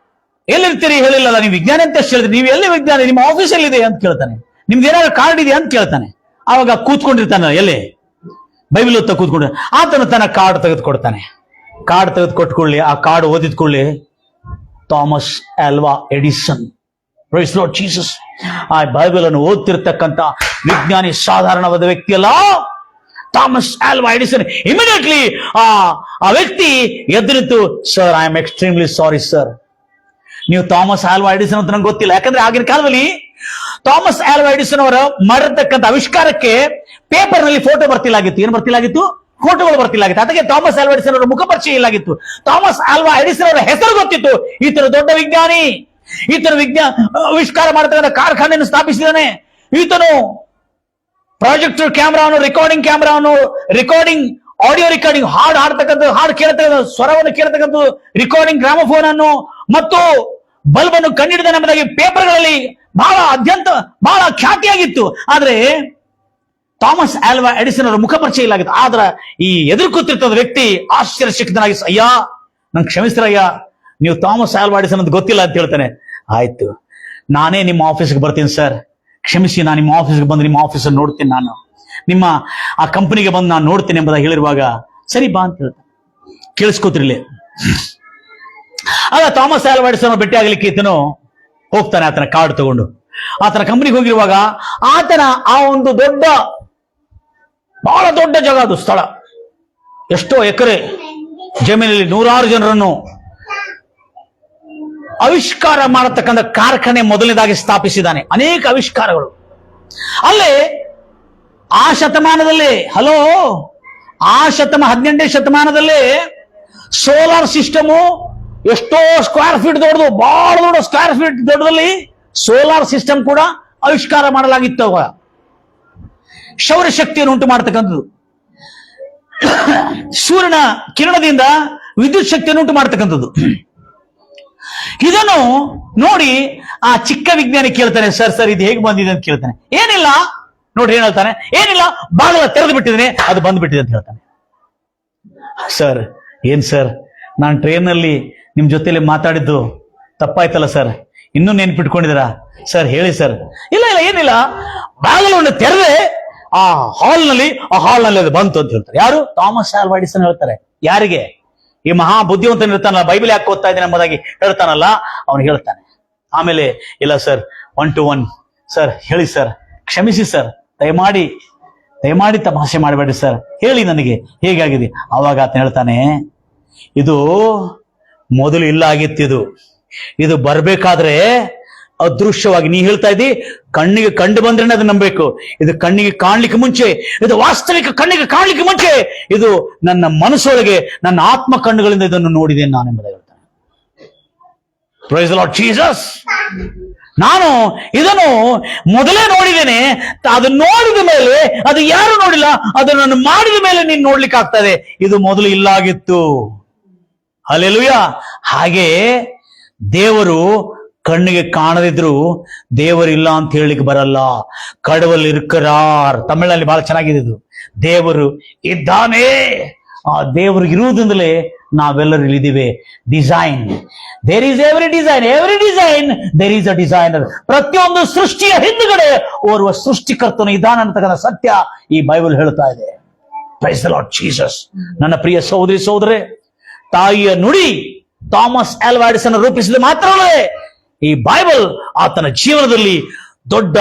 ಎಲ್ಲಿರ್ತೀರಿ ಹೇಳಿಲ್ಲಲ್ಲ, ನೀವು ವಿಜ್ಞಾನಿ ಅಂತ ಎಷ್ಟು ಹೇಳಿದ್ರಿ, ನೀವು ಎಲ್ಲಿ ವಿಜ್ಞಾನಿ, ನಿಮ್ಮ ಆಫೀಸ್ ಎಲ್ಲಿದೆ ಅಂತ ಕೇಳ್ತಾನೆ, ನಿಮ್ದು ಏನಾದ್ರು ಕಾರ್ಡ್ ಇದೆಯಾ ಅಂತ ಕೇಳ್ತಾನೆ. ಆವಾಗ ಕೂತ್ಕೊಂಡಿರ್ತಾನೆ ಎಲ್ಲಿ, ಬೈಬಲ್ ಓದ್ತಾ ಕೂತ್ಕೊಂಡು ಆತನು ತನ್ನ ಕಾರ್ಡ್ ತೆಗೆದುಕೊಡ್ತಾನೆ. ಕಾರ್ಡ್ ತೆಗೆದುಕೊಟ್ಕೊಳ್ಳಿ, ಆ ಕಾರ್ಡ್ ಓದಿದ್ಕೊಳ್ಳಿ, Thomas Alva Edison. Praise Lord Jesus. ಆ ಬೈಬಲ್ ಅನ್ನು ಓದ್ತಿರ್ತಕ್ಕಂಥ ವಿಜ್ಞಾನಿ ಸಾಧಾರಣವಾದ ವ್ಯಕ್ತಿ ಅಲ್ಲ, ಥಾಮಸ್ ಆಲ್ವಾ ಎಡಿಸನ್. ಇಮಿಡಿಯೇಟ್ಲಿ ಆ ವ್ಯಕ್ತಿ ಎದ್ದು ನಿಂತು, sir I am extremely sorry sir, ನೀವು ಥಾಮಸ್ ಆಲ್ವಾ ಎಡಿಸನ್ ಅಂತ ನಂಗೆ ಗೊತ್ತಿಲ್ಲ. ಯಾಕಂದ್ರೆ ಆಗಿನ ಕಾಲದಲ್ಲಿ ಥಾಮಸ್ ಆಲ್ವಾ ಎಡಿಸನ್ ಅವರ ಮಾಡಿರ್ತಕ್ಕಂಥ ಆವಿಷ್ಕಾರಕ್ಕೆ ಪೇಪರ್ ನಲ್ಲಿ ಫೋಟೋ ಬರ್ತಿಲ್ಲಾಗಿತ್ತು. ಏನು ಬರ್ತಿಲ್ಲಾಗಿತ್ತು? ಫೋಟೋಗಳು ಬರ್ತಿಲ್ಲಾಗಿತ್ತು. ಅದಕ್ಕೆ ಥಾಮಸ್ ಆಲ್ವಾ ಎಡಿಸನ್ ಅವರ ಮುಖ ಪರಿಚಯ ಇಲ್ಲಾಗಿತ್ತು. ಥಾಮಸ್ ಆಲ್ವಾ ಎಡಿಸನ್ ಅವರ ಹೆಸರು ಗೊತ್ತಿತ್ತು, ಈತನ ದೊಡ್ಡ ವಿಜ್ಞಾನಿ, ಈತನ ಆವಿಷ್ಕಾರ ಮಾಡತಕ್ಕಂಥ ಕಾರ್ಖಾನೆಯನ್ನು ಸ್ಥಾಪಿಸಿದಾನೆ, ಈತನು ಪ್ರಾಜೆಕ್ಟರ್ ಕ್ಯಾಮ್ರಾವನ್ನು, ರೆಕಾರ್ಡಿಂಗ್ ಕ್ಯಾಮ್ರಾವನ್ನು, ರೆಕಾರ್ಡಿಂಗ್ ಆಡಿಯೋ ರೆಕಾರ್ಡಿಂಗ್, ಹಾಡು ಹಾಡ್ತಕ್ಕಂಥ, ಹಾಡು ಕೇಳ್ತಕ್ಕಂಥ, ಸ್ವರವನ್ನು ಕೇಳ್ತಕ್ಕಂಥ ರೆಕಾರ್ಡಿಂಗ್ ಗ್ರಾಮಫೋನ್ ಅನ್ನು ಮತ್ತು ಬಲ್ಬ್ ಅನ್ನು ಕಂಡಿಡಿದ ಎಂಬುದಾಗಿ ಪೇಪರ್ಗಳಲ್ಲಿ ಬಹಳ ಖ್ಯಾತಿಯಾಗಿತ್ತು. ಆದ್ರೆ ಥಾಮಸ್ ಆಲ್ವಾ ಎಡಿಸನ್ ಅವರ ಮುಖ ಪರಿಚಯ ಇಲ್ಲಾಗಿತ್ತು. ಆದ್ರೆ ಈ ಎದುರು ಕೂತಿರ್ತದ ವ್ಯಕ್ತಿ ಆಶ್ಚರ್ಯಚಕಿತನಾಗಿ, ಅಯ್ಯ ನಂಗೆ ಕ್ಷಮಿಸ್ರಯ್ಯ, ನೀವು ಥಾಮಸ್ ಆಲ್ವಾ ಎಡಿಸನ್ ಅಂತ ಗೊತ್ತಿಲ್ಲ ಅಂತ ಹೇಳ್ತಾನೆ. ಆಯ್ತು, ನಾನೇ ನಿಮ್ಮ ಆಫೀಸ್ಗೆ ಬರ್ತೀನಿ ಸರ್, ಕ್ಷಮಿಸಿ, ನಾನು ನಿಮ್ಮ ಆಫೀಸ್ಗೆ ಬಂದು ನಿಮ್ಮ ಆಫೀಸನ್ನು ನೋಡ್ತೀನಿ, ನಾನು ನಿಮ್ಮ ಆ ಕಂಪನಿಗೆ ಬಂದು ನಾನು ನೋಡ್ತೀನಿ ಎಂಬುದಾಗಿ ಹೇಳಿರುವಾಗ, ಸರಿ ಬಾ ಅಂತ ಹೇಳ್ತಾನೆ. ಕೇಳಿಸ್ಕೋತಿರ್ಲಿ. ಆಗ ಥಾಮಸ್ ಆಲ್ವಾ ಎಡಿಸನ್ ಭೇಟಿ ಆಗ್ಲಿಕ್ಕೆ ಈತನು ಹೋಗ್ತಾನೆ, ಆತನ ಕಾರ್ಡ್ ತಗೊಂಡು. ಆತನ ಕಂಪನಿಗೆ ಹೋಗಿರುವಾಗ ಆತನ ಆ ಒಂದು ಬಹಳ ದೊಡ್ಡ ಜಾಗ, ಅದು ಸ್ಥಳ, ಎಷ್ಟೋ ಎಕರೆ ಜಮೀನಲ್ಲಿ ನೂರಾರು ಜನರನ್ನು ಆವಿಷ್ಕಾರ ಮಾಡತಕ್ಕಂಥ ಕಾರ್ಖಾನೆ ಮೊದಲನೇದಾಗಿ ಸ್ಥಾಪಿಸಿದ್ದಾನೆ. ಅನೇಕ ಆವಿಷ್ಕಾರಗಳು ಅಲ್ಲೇ ಆ ಶತಮಾನದಲ್ಲಿ, 18ನೇ ಶತಮಾನದಲ್ಲಿ ಸೋಲಾರ್ ಸಿಸ್ಟಮು ಎಷ್ಟೋ ಸ್ಕ್ವೇರ್ ಫೀಟ್ ದೊಡ್ಡದು, ಬಹಳ ದೊಡ್ಡ ಸ್ಕ್ವೇರ್ ಫೀಟ್ ದೊಡ್ಡದಲ್ಲಿ ಸೋಲಾರ್ ಸಿಸ್ಟಮ್ ಕೂಡ ಆವಿಷ್ಕಾರ ಮಾಡಲಾಗಿತ್ತು. ಅವಾಗ ಸೌರಶಕ್ತಿಯನ್ನು ಉಂಟು ಮಾಡತಕ್ಕಂಥದ್ದು, ಸೂರ್ಯನ ಕಿರಣದಿಂದ ವಿದ್ಯುತ್ ಶಕ್ತಿಯನ್ನು ಉಂಟು ಮಾಡತಕ್ಕಂಥದ್ದು. ಇದನ್ನು ನೋಡಿ ಆ ಚಿಕ್ಕ ವಿಜ್ಞಾನಿ ಕೇಳ್ತಾನೆ, ಸರ್ ಇದು ಹೇಗೆ ಬಂದಿದೆ ಅಂತ ಕೇಳ್ತಾನೆ. ಏನಿಲ್ಲ ನೋಡ್ರಿ, ಏನ್ ಹೇಳ್ತಾನೆ, ಏನಿಲ್ಲ, ಬಾಗಿಲ ತೆರೆದು ಬಿಟ್ಟಿದ್ದೇನೆ, ಅದು ಬಂದ್ಬಿಟ್ಟಿದೆ ಅಂತ ಹೇಳ್ತಾನೆ. ಸರ್ ಏನ್ ಸರ್, ನಾನು ಟ್ರೈನ್ನಲ್ಲಿ ನಿಮ್ ಜೊತೆಲಿ ಮಾತಾಡಿದ್ದು ತಪ್ಪಾಯ್ತಲ್ಲ ಸರ್, ಇನ್ನೂ ನೆನ್ಪಿಟ್ಕೊಂಡಿದ್ದೀರಾ ಸರ್, ಹೇಳಿ ಸರ್. ಇಲ್ಲ ಏನಿಲ್ಲ, ಬಾಗಿಲನ್ನು ತೆರೆದೆ ಆ ಹಾಲ್ನಲ್ಲಿ ಅದು ಬಂತು ಅಂತ ಹೇಳ್ತಾರೆ. ಯಾರು? ಥಾಮಸ್ ಆಲ್ವಾ ಎಡಿಸನ್ ಹೇಳ್ತಾರೆ. ಯಾರಿಗೆ? ಈ ಮಹಾ ಬುದ್ಧಿವಂತನ ಇರ್ತಾನಲ್ಲ, ಬೈಬಲ್ ಯಾಕೆ ಓದ್ತಾ ಇದ್ದೇನೆ ಎಂಬುದಾಗಿ ಹೇಳ್ತಾನಲ್ಲ, ಅವನು ಹೇಳ್ತಾನೆ. ಆಮೇಲೆ ಇಲ್ಲ ಸರ್, 1 to 1 ಸರ್, ಹೇಳಿ ಸರ್, ಕ್ಷಮಿಸಿ ಸರ್, ದಯಮಾಡಿ ತಮಾಷೆ ಮಾಡಬೇಡಿ ಸರ್, ಹೇಳಿ ನನಗೆ ಹೇಗಾಗಿದೆ. ಅವಾಗ ಆತ ಹೇಳ್ತಾನೆ, ಇದು ಮೊದಲು ಇಲ್ಲ ಆಗಿತ್ತು, ಇದು ಬರ್ಬೇಕಾದ್ರೆ ಅದೃಶ್ಯವಾಗಿ, ನೀ ಹೇಳ್ತಾ ಇದ್ದಿ ಕಣ್ಣಿಗೆ ಕಂಡು ಬಂದ್ರೆ ಅದು ನಂಬಬೇಕು, ಇದು ಕಣ್ಣಿಗೆ ಕಾಣ್ಲಿಕ್ಕೆ ಮುಂಚೆ, ಇದು ವಾಸ್ತವಿಕ ಕಣ್ಣಿಗೆ ಕಾಣ್ಲಿಕ್ಕೆ ಮುಂಚೆ, ಇದು ನನ್ನ ಮನಸ್ಸೊಳಗೆ, ನನ್ನ ಆತ್ಮ ಕಣ್ಣುಗಳಿಂದ ಇದನ್ನು ನೋಡಿದ್ದೇನೆ ನಾನು ಎಂಬುದಾಗಿ ಹೇಳ್ತಾನೆ. Praise the Lord Jesus. ನಾನು ಇದನ್ನು ಮೊದಲೇ ನೋಡಿದ್ದೇನೆ, ಅದನ್ನು ನೋಡಿದ ಮೇಲೆ, ಅದು ಯಾರು ನೋಡಿಲ್ಲ, ಅದನ್ನು ನಾನು ಮಾಡಿದ ಮೇಲೆ ನೀನು ನೋಡ್ಲಿಕ್ಕೆ ಆಗ್ತದೆ, ಇದು ಮೊದಲು ಇಲ್ಲ ಆಗಿತ್ತು. ಹಲ್ಲೆಲೂಯಾ. ಹಾಗೆ ದೇವರು ಕಣ್ಣಿಗೆ ಕಾಣದಿದ್ರು ದೇವರಿಲ್ಲ ಅಂತ ಹೇಳಲಿಕ್ಕೆ ಬರಲ್ಲ. ಕಡವಲ್ ಇರುಕರಾರ್, ತಮಿಳಲ್ಲಿ ಬಹಳ ಚೆನ್ನಾಗಿದೆ ಇದು. ದೇವರು ಇದ್ದಾನೆ, ಆ ದೇವರು ಇರುವುದರಿಂದಲೇ ನಾವೆಲ್ಲರೂ ಇಲ್ಲಿದ್ದೀವಿ. Design, there is every design there is a designer. ಪ್ರತಿಯೊಂದು ಸೃಷ್ಟಿಯ ಹಿಂದುಗಡೆ ಓರ್ವ ಸೃಷ್ಟಿಕರ್ತನು ಇದ್ದಾನೆ ಅಂತಕ್ಕಂಥ ಸತ್ಯ ಈ ಬೈಬಲ್ ಹೇಳ್ತಾ ಇದೆ. Praise the Lord Jesus. ನನ್ನ ಪ್ರಿಯ ಸಹೋದರಿ ಸಹೋದರೇ, ತಾಯಿಯ ನುಡಿ ಥಾಮಸ್ ಆಲ್ವಾ ಎಡಿಸನ್ ರೂಪಿಸಿದ ಮಾತ್ರವಲ್ಲೇ ಈ ಬೈಬಲ್ ಆತನ ಜೀವನದಲ್ಲಿ ದೊಡ್ಡ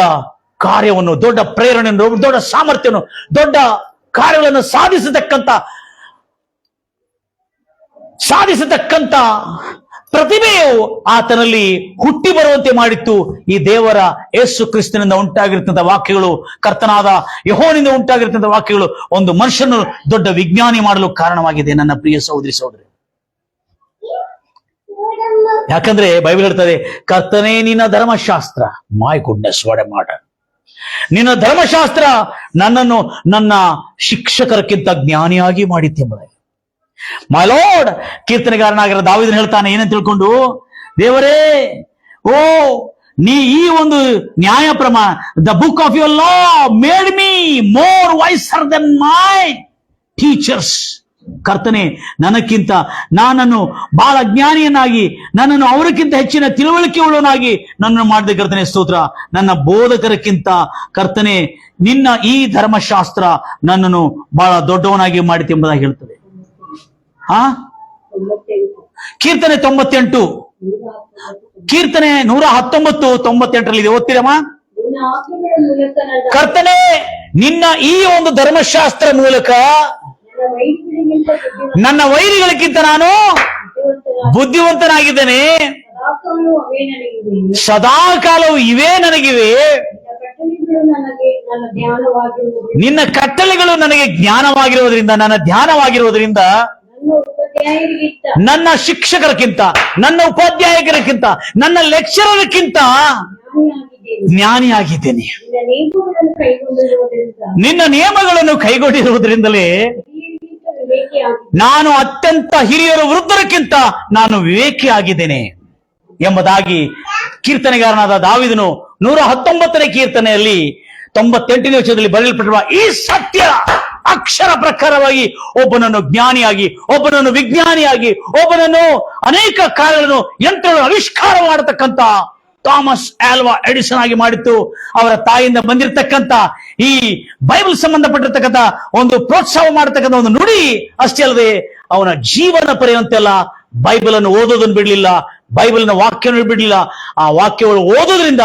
ಕಾರ್ಯವನ್ನು, ದೊಡ್ಡ ಪ್ರೇರಣೆಯನ್ನು, ದೊಡ್ಡ ಸಾಮರ್ಥ್ಯವನ್ನು, ದೊಡ್ಡ ಕಾರ್ಯಗಳನ್ನು ಸಾಧಿಸತಕ್ಕಂತ ಪ್ರತಿಭೆಯು ಆತನಲ್ಲಿ ಹುಟ್ಟಿ ಬರುವಂತೆ ಮಾಡಿತ್ತು. ಈ ದೇವರ ಯೇಸು ಕ್ರಿಸ್ತನಿಂದ ಉಂಟಾಗಿರ್ತಕ್ಕಂಥ ವಾಕ್ಯಗಳು, ಕರ್ತನಾದ ಯೆಹೋವನಿಂದ ಉಂಟಾಗಿರ್ತಕ್ಕಂಥ ವಾಕ್ಯಗಳು ಒಂದು ಮನುಷ್ಯನು ದೊಡ್ಡ ವಿಜ್ಞಾನಿ ಮಾಡಲು ಕಾರಣವಾಗಿದೆ. ನನ್ನ ಪ್ರಿಯ ಸಹೋದರಿ ಸಹೋದರಿ, ಯಾಕಂದ್ರೆ ಬೈಬಲ್ ಹೇಳ್ತದೆ, ಕರ್ತನೇ ನಿನ್ನ ಧರ್ಮಶಾಸ್ತ್ರ, ಮೈ ಗುಡ್ನೆಸ್ ವಾಟ್ ಎ ಮಾಡರ್, ನಿನ್ನ ಧರ್ಮಶಾಸ್ತ್ರ ನನ್ನನ್ನು ನನ್ನ ಶಿಕ್ಷಕರಕ್ಕಿಂತ ಜ್ಞಾನಿಯಾಗಿ ಮಾಡಿತ್ತೆಂಬುದಾಗಿ. ಮೈ ಲಾರ್ಡ್, ಕೀರ್ತನೆಗಾರನಾಗಿರೋ ದಾವೀದನು ಹೇಳ್ತಾನೆ, ಏನಂತ ತಿಳ್ಕೊಂಡು, ದೇವರೇ, ನೀ ಈ ಒಂದು ನ್ಯಾಯ ಪ್ರಮಾಣ, the book of your law made me more wiser then my teachers. ಕರ್ತನೆ, ನನಕ್ಕಿಂತ ನಾನನ್ನು ಬಹಳ ಜ್ಞಾನಿಯನ್ನಾಗಿ, ನನ್ನನ್ನು ಅವರಿಗಿಂತ ಹೆಚ್ಚಿನ ತಿಳುವಳಿಕೆ ಉಳ್ಳವನಾಗಿ ನನ್ನನ್ನು ಮಾಡಿದ ಕರ್ತನೆ ಸ್ತೋತ್ರ. ನನ್ನ ಬೋಧಕರಕ್ಕಿಂತ ಕರ್ತನೆ ನಿನ್ನ ಈ ಧರ್ಮಶಾಸ್ತ್ರ ನನ್ನನ್ನು ಬಹಳ ದೊಡ್ಡವನಾಗಿ ಮಾಡಿತು ಎಂಬುದಾಗಿ ಹೇಳ್ತದೆ. ಕೀರ್ತನೆ 98, ಕೀರ್ತನೆ 119, 98ರಲ್ಲಿ ಇದೆ. ಓದ್ತೀರಮ್ಮ? ಕರ್ತನೆ, ನಿನ್ನ ಈ ಒಂದು ಧರ್ಮಶಾಸ್ತ್ರ ಮೂಲಕ ನನ್ನ ವೈರಿಗಳಿಗಿಂತ ನಾನು ಬುದ್ಧಿವಂತನಾಗಿದ್ದೇನೆ. ಸದಾಕಾಲವು ಇವೇ ನನಗಿವೆ. ನಿನ್ನ ಕಟ್ಟಳೆಗಳು ನನಗೆ ಜ್ಞಾನವಾಗಿರುವುದರಿಂದ, ನನ್ನ ಧ್ಯಾನವಾಗಿರುವುದರಿಂದ ನನ್ನ ಶಿಕ್ಷಕರಕ್ಕಿಂತ, ನನ್ನ ಉಪಾಧ್ಯಾಯಕರಕ್ಕಿಂತ, ನನ್ನ ಲೆಕ್ಚರರ್ಕ್ಕಿಂತ ಜ್ಞಾನಿಯಾಗಿದ್ದೇನೆ. ನಿನ್ನ ನಿಯಮಗಳನ್ನು ಕೈಗೊಂಡಿರುವುದರಿಂದಲೇ ನಾನು ಅತ್ಯಂತ ಹಿರಿಯರು ವೃದ್ಧರಕ್ಕಿಂತ ನಾನು ವಿವೇಕಿಯಾಗಿದ್ದೇನೆ ಎಂಬುದಾಗಿ ಕೀರ್ತನೆಗಾರನಾದ ದಾವೀದನು 119ನೇ ಕೀರ್ತನೆಯಲ್ಲಿ 98ನೇ ವಚನದಲ್ಲಿ ಬರೆಯಲ್ಪಟ್ಟಿರುವ ಈ ಸತ್ಯ ಅಕ್ಷರ ಪ್ರಕಾರವಾಗಿ ಒಬ್ಬನನ್ನು ಜ್ಞಾನಿಯಾಗಿ, ಒಬ್ಬನನ್ನು ವಿಜ್ಞಾನಿಯಾಗಿ, ಒಬ್ಬನನ್ನು ಅನೇಕ ಕಾರ್ಯಗಳನ್ನು ಯಂತ್ರಗಳನ್ನು ಆವಿಷ್ಕಾರ ಮಾಡತಕ್ಕಂತ ಥಾಮಸ್ ಆಲ್ವಾ ಎಡಿಸನ್ ಆಗಿ ಮಾಡಿತ್ತು. ಅವರ ತಾಯಿಯಿಂದ ಬಂದಿರತಕ್ಕಂತ ಈ ಬೈಬಲ್ ಸಂಬಂಧಪಟ್ಟಿರ್ತಕ್ಕಂಥ ಒಂದು ಪ್ರೋತ್ಸಾಹ ಮಾಡತಕ್ಕಂಥ ಒಂದು ನುಡಿ ಅಷ್ಟೇ ಅಲ್ಲದೆ ಅವನ ಜೀವನ ಪರ್ಯಂತೆಲ್ಲ ಬೈಬಲ್ ಅನ್ನು ಓದೋದನ್ನು ಬಿಡಲಿಲ್ಲ, ಬೈಬಲ್ನ ವಾಕ್ಯವನ್ನು ಬಿಡಲಿಲ್ಲ. ಆ ವಾಕ್ಯಗಳು ಓದೋದ್ರಿಂದ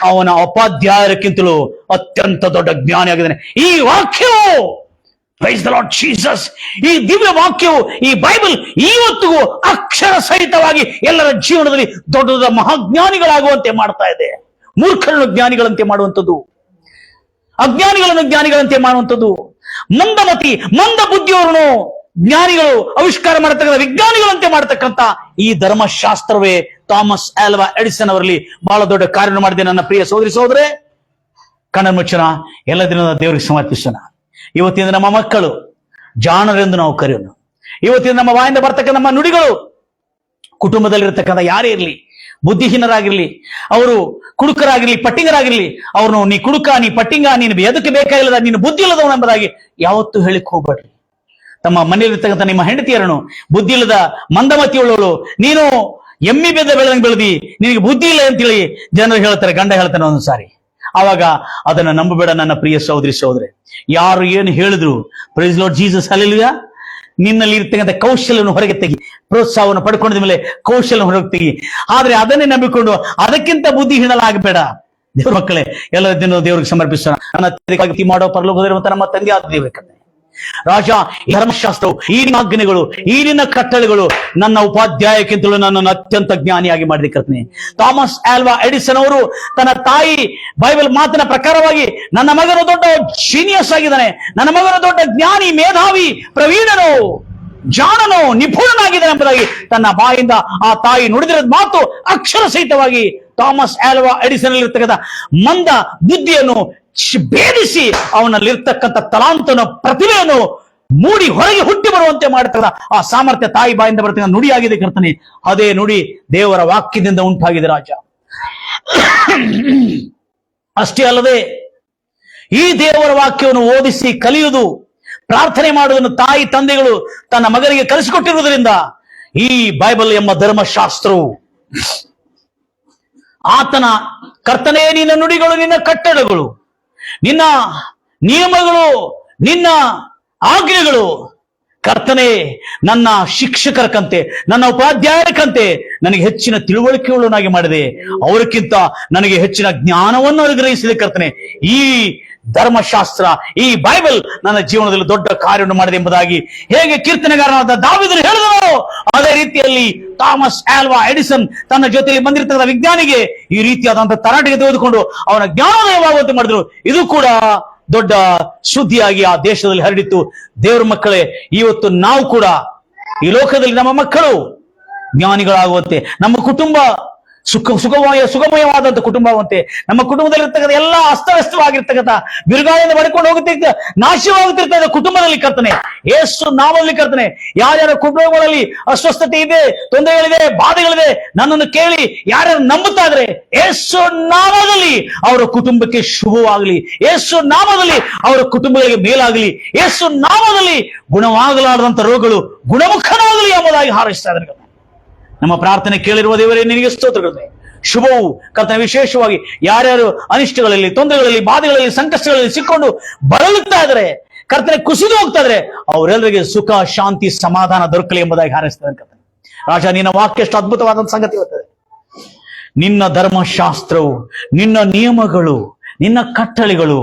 ಅವನ ಉಪಾಧ್ಯಾಯರಕ್ಕಿಂತಲೂ ಅತ್ಯಂತ ದೊಡ್ಡ ಜ್ಞಾನಿ ಆಗಿದ್ದಾನೆ. ಈ ವಾಕ್ಯವು, ಪ್ರೈಸ್ ದ ಲಾರ್ಡ್ ಜೀಸಸ್, ಈ ದಿವ್ಯ ವಾಕ್ಯವು, ಈ ಬೈಬಲ್ ಇವತ್ತಿಗೂ ಅಕ್ಷರ ಸಹಿತವಾಗಿ ಎಲ್ಲರ ಜೀವನದಲ್ಲಿ ದೊಡ್ಡ ದೊಡ್ಡ ಮಹಾಜ್ಞಾನಿಗಳಾಗುವಂತೆ ಮಾಡ್ತಾ ಇದೆ. ಮೂರ್ಖರನ್ನು ಜ್ಞಾನಿಗಳಂತೆ ಮಾಡುವಂಥದ್ದು, ಅಜ್ಞಾನಿಗಳನ್ನು ಜ್ಞಾನಿಗಳಂತೆ ಮಾಡುವಂಥದ್ದು, ಮಂದ ಬುದ್ಧಿಯವರನ್ನು ಜ್ಞಾನಿಗಳು ಆವಿಷ್ಕಾರ ಮಾಡತಕ್ಕಂಥ ವಿಜ್ಞಾನಿಗಳಂತೆ ಮಾಡತಕ್ಕಂಥ ಈ ಧರ್ಮಶಾಸ್ತ್ರವೇ ಥಾಮಸ್ ಆಲ್ವಾ ಎಡಿಸನ್ ಅವರಲ್ಲಿ ಬಹಳ ದೊಡ್ಡ ಕಾರ್ಯ ಮಾಡಿದೆ. ನನ್ನ ಪ್ರಿಯ ಸೋದರಿ ಸೋದರೇ, ಕಣ್ಣ ಮುಚ್ಚೋಣ, ಎಲ್ಲ ದಿನದ ದೇವರಿಗೆ ಸಮರ್ಪಿಸೋಣ. ಇವತ್ತಿನ ನಮ್ಮ ಮಕ್ಕಳು ಜಾಣರೆಂದು ನಾವು ಕರೆಯೋಣ. ಇವತ್ತಿನ ನಮ್ಮ ಬಾಯಿಂದ ಬರ್ತಕ್ಕಂಥ ನಮ್ಮ ನುಡಿಗಳು, ಕುಟುಂಬದಲ್ಲಿರ್ತಕ್ಕಂಥ ಯಾರೇ ಇರಲಿ, ಬುದ್ಧಿಹೀನರಾಗಿರ್ಲಿ, ಅವರು ಕುಡುಕರಾಗಿರ್ಲಿ, ಪಟ್ಟಿಂಗರಾಗಿರ್ಲಿ, ಅವ್ರನ್ನು ನೀ ಕುಡುಕ, ನೀ ಪಟ್ಟಿಂಗ, ನೀನು ಎದಕ್ಕೆ ಬೇಕಾಗಿಲ್ಲದ, ನೀನು ಬುದ್ಧಿ ಇಲ್ಲದವನು ಎಂಬುದಾಗಿ ಯಾವತ್ತೂ ಹೇಳಿಕ್ ಹೋಗ್ಬೇಡ್ರಿ. ತಮ್ಮ ಮನೆಯಲ್ಲಿರ್ತಕ್ಕಂಥ ನಿಮ್ಮ ಹೆಂಡತಿಯರನ್ನು ಬುದ್ಧಿ ಇಲ್ಲದ ಮಂದಮತಿ ಉಳ್ಳವಳು, ನೀನು ಎಮ್ಮಿ ಬೆಳೆದಂಗೆ ಬೆಳೆದಿ, ನಿನಗೆ ಬುದ್ಧಿ ಇಲ್ಲ ಅಂತೇಳಿ ಜನರು ಹೇಳ್ತಾರೆ, ಗಂಡ ಹೇಳ್ತಾನೆ ಒಂದೊಂದು ಸಾರಿ. ಆವಾಗ ಅದನ್ನ ನಂಬಬೇಡ ನನ್ನ ಪ್ರಿಯ ಸಹೋದರಿ ಸಹೋದರಿ. ಯಾರು ಏನು ಹೇಳಿದ್ರು, ಪ್ರೈಸ್ ಲಾರ್ಡ್ ಜೀಸಸ್ ಹಲ್ಲೆಲೂಯಾ, ನಿನ್ನಲ್ಲಿ ಇರ್ತಕ್ಕಂಥ ಕೌಶಲ್ಯವನ್ನು ಹೊರಗೆ ತೆಗಿ, ಪ್ರೋತ್ಸಾಹವನ್ನು ಪಡ್ಕೊಂಡ ಮೇಲೆ ಕೌಶಲ್ಯ ಹೊರಗೆ ತೆಗಿ. ಆದ್ರೆ ಅದನ್ನೇ ನಂಬಿಕೊಂಡು ಅದಕ್ಕಿಂತ ಬುದ್ಧಿಹೀನಲಾಗಬೇಡ. ದೇವ್ರ ಮಕ್ಕಳೇ, ಎಲ್ಲ ದಿನ ದೇವರಿಗೆ ಸಮರ್ಪಿಸೋಣ. ನನ್ನ ಮಾಡೋ ಪರಲೋಕದಲ್ಲಿರುವಂತ ನಮ್ಮ ತಂದೆ ಆದ ದೇವರ ರಾಜ, ಧರ್ಮಶಾಸ್ತ್ರವು, ಈ ಆಜ್ಞೆಗಳು, ಈ ನಿನ್ನ ಕಟ್ಟಳೆಗಳು ನನ್ನ ಉಪಾಧ್ಯಾಯಕ್ಕಿಂತಲೂ ನನ್ನನ್ನು ಅತ್ಯಂತ ಜ್ಞಾನಿಯಾಗಿ ಮಾಡಿದೆ ಕರ್ತನೆ. ಥಾಮಸ್ ಆಲ್ವಾ ಎಡಿಸನ್ ಅವರು ತನ್ನ ತಾಯಿ ಬೈಬಲ್ ಮಾತಿನ ಪ್ರಕಾರವಾಗಿ ನನ್ನ ಮಗನು ದೊಡ್ಡ ಜೀನಿಯಸ್ ಆಗಿದ್ದಾನೆ, ನನ್ನ ಮಗನು ದೊಡ್ಡ ಜ್ಞಾನಿ, ಮೇಧಾವಿ, ಪ್ರವೀಣನು, ಜಾಣನು, ನಿಪುಣನಾಗಿದ್ದಾನೆ ಎಂಬುದಾಗಿ ತನ್ನ ಬಾಯಿಂದ ಆ ತಾಯಿ ನುಡಿದಿರೋದ್ ಮಾತು ಅಕ್ಷರ ಸಹಿತವಾಗಿ ಥಾಮಸ್ ಆಲ್ವಾ ಎಡಿಸನ್ ಇರ್ತಕ್ಕಂಥ ಮಂದ ಬುದ್ಧಿಯನ್ನು ಭೇದಿಸಿ ಅವನಲ್ಲಿರ್ತಕ್ಕಂಥ ತಲಾಂತನ ಪ್ರತಿಭೆಯನ್ನು ಮೂಡಿ ಹೊರಗೆ ಹುಟ್ಟಿ ಬರುವಂತೆ ಮಾಡ್ತಕ್ಕಂಥ ಆ ಸಾಮರ್ಥ್ಯ ತಾಯಿ ಬಾಯಿಂದ ಬರ್ತಕ್ಕಂಥ ನುಡಿಯಾಗಿದೆ ಕರ್ತನೆ. ಅದೇ ನುಡಿ ದೇವರ ವಾಕ್ಯದಿಂದ ಉಂಟಾಗಿದೆ ರಾಜ. ಅಷ್ಟೇ ಅಲ್ಲದೆ ಈ ದೇವರ ವಾಕ್ಯವನ್ನು ಓದಿಸಿ ಕಲಿಯುವುದು, ಪ್ರಾರ್ಥನೆ ಮಾಡುವುದನ್ನು ತಾಯಿ ತಂದೆಗಳು ತನ್ನ ಮಗನಿಗೆ ಕಲಿಸಿಕೊಟ್ಟಿರುವುದರಿಂದ ಈ ಬೈಬಲ್ ಎಂಬ ಧರ್ಮಶಾಸ್ತ್ರವು ಆತನ ಕರ್ತನೇ, ನಿನ್ನ ನುಡಿಗಳು, ನಿನ್ನ ಕಟ್ಟಳೆಗಳು, ನಿನ್ನ ನಿಯಮಗಳು, ನಿನ್ನ ಆಜ್ಞೆಗಳು ಕರ್ತನೆ ನನ್ನ ಶಿಕ್ಷಕರಕ್ಕಂತೆ, ನನ್ನ ಉಪಾಧ್ಯಾಯರಕ್ಕಂತೆ ನನಗೆ ಹೆಚ್ಚಿನ ತಿಳುವಳಿಕೆಯುಳ್ಳವನಾಗಿ ಮಾಡಿದೆ. ಅವರಿಗಿಂತ ನನಗೆ ಹೆಚ್ಚಿನ ಜ್ಞಾನವನ್ನು ಅನುಗ್ರಹಿಸಿದೆ ಕರ್ತನೆ. ಈ ಧರ್ಮಶಾಸ್ತ್ರ, ಈ ಬೈಬಲ್ ನನ್ನ ಜೀವನದಲ್ಲಿ ದೊಡ್ಡ ಕಾರ್ಯವನ್ನು ಮಾಡಿದೆ ಎಂಬುದಾಗಿ ಹೇಗೆ ಕೀರ್ತನೆಗಾರನಾದ ದಾವೀದನು ಹೇಳಿದನು, ಅದೇ ರೀತಿಯಲ್ಲಿ ಥಾಮಸ್ ಆಲ್ವಾ ಎಡಿಸನ್ ತನ್ನ ಜೊತೆಯಲ್ಲಿ ಬಂದಿರತಕ್ಕಂಥ ವಿಜ್ಞಾನಿಗೆ ಈ ರೀತಿಯಾದಂತಹ ತರಾಟೆಗೆ ತೆಗೆದುಕೊಂಡು ಅವನ ಜ್ಞಾನೋದಯವಾಗುವಂತೆ ಮಾಡಿದ್ರು. ಇದು ಕೂಡ ದೊಡ್ಡ ಸುದ್ದಿಯಾಗಿ ಆ ದೇಶದಲ್ಲಿ ಹರಡಿತ್ತು. ದೇವರ ಮಕ್ಕಳೇ, ಇವತ್ತು ನಾವು ಕೂಡ ಈ ಲೋಕದಲ್ಲಿ ನಮ್ಮ ಮಕ್ಕಳು ಜ್ಞಾನಿಗಳಾಗುವಂತೆ, ನಮ್ಮ ಕುಟುಂಬ ಸುಗಮಯವಾದಂತ ಕುಟುಂಬವಂತೆ ನಮ್ಮ ಕುಟುಂಬದಲ್ಲಿರ್ತಕ್ಕಂಥ ಎಲ್ಲ ಅಸ್ತವ್ಯಸ್ತವಾಗಿರ್ತಕ್ಕಂಥ ಬಿರುಗಾಳಿಯಿಂದ ಬಡ್ಕೊಂಡು ಹೋಗುತ್ತಿದ್ದ ನಾಶವಾಗುತ್ತಿರ್ತಕ್ಕಂಥ ಕುಟುಂಬದಲ್ಲಿ ಕರ್ತನೆ ಯೇಸು ನಾಮದಲ್ಲಿ ಕರ್ತನೆ ಯಾರ್ಯಾರ ಕುಟುಂಬಗಳಲ್ಲಿ ಅಸ್ವಸ್ಥತೆ ಇದೆ, ತೊಂದರೆಗಳಿದೆ, ಬಾಧೆಗಳಿದೆ, ನನ್ನನ್ನು ಕೇಳಿ ಯಾರ್ಯಾರು ನಂಬುತ್ತಾ ಇದ್ರೆ ಯೇಸು ನಾಮದಲ್ಲಿ ಅವರ ಕುಟುಂಬಕ್ಕೆ ಶುಭವಾಗಲಿ, ಯೇಸು ನಾಮದಲ್ಲಿ ಅವರ ಕುಟುಂಬಗಳಿಗೆ ಮೇಲಾಗಲಿ, ಯೇಸು ನಾಮದಲ್ಲಿ ಗುಣವಾಗಲಾರದಂತ ರೋಗಗಳು ಗುಣಮುಖನಾಗಲಿ ಎಂಬುದಾಗಿ ಹಾರೈಸ್ತಾ ಇದ್ದಾರೆ. ನಮ್ಮ ಪ್ರಾರ್ಥನೆ ಕೇಳಿರುವ ದೇವರೇ ನಿನಗೆ ಸ್ತೋತ್ರಗಳೇ. ಶುಭವು ಕರ್ತನೆ ವಿಶೇಷವಾಗಿ ಯಾರ್ಯಾರು ಅನಿಷ್ಟಗಳಲ್ಲಿ, ತೊಂದರೆಗಳಲ್ಲಿ, ಬಾಧೆಗಳಲ್ಲಿ, ಸಂಕಷ್ಟಗಳಲ್ಲಿ ಸಿಕ್ಕೊಂಡು ಬಳಲುತ್ತಾ ಇದ್ದಾರೆ, ಕರ್ತನೆ ಕುಸಿದು ಹೋಗ್ತಾ ಇದ್ರೆ ಅವರೆಲ್ಲರಿಗೆ ಸುಖ, ಶಾಂತಿ, ಸಮಾಧಾನ ದೊರಕಲಿ ಎಂಬುದಾಗಿ ಹಾರೈಸ್ತಾರೆ. ಕರ್ತನೆ ರಾಜ, ನಿನ್ನ ವಾಕ್ಯ ಎಷ್ಟು ಅದ್ಭುತವಾದ ಸಂಗತಿ ಇರುತ್ತದೆ. ನಿನ್ನ ಧರ್ಮಶಾಸ್ತ್ರವು, ನಿನ್ನ ನಿಯಮಗಳು, ನಿನ್ನ ಕಟ್ಟಳೆಗಳು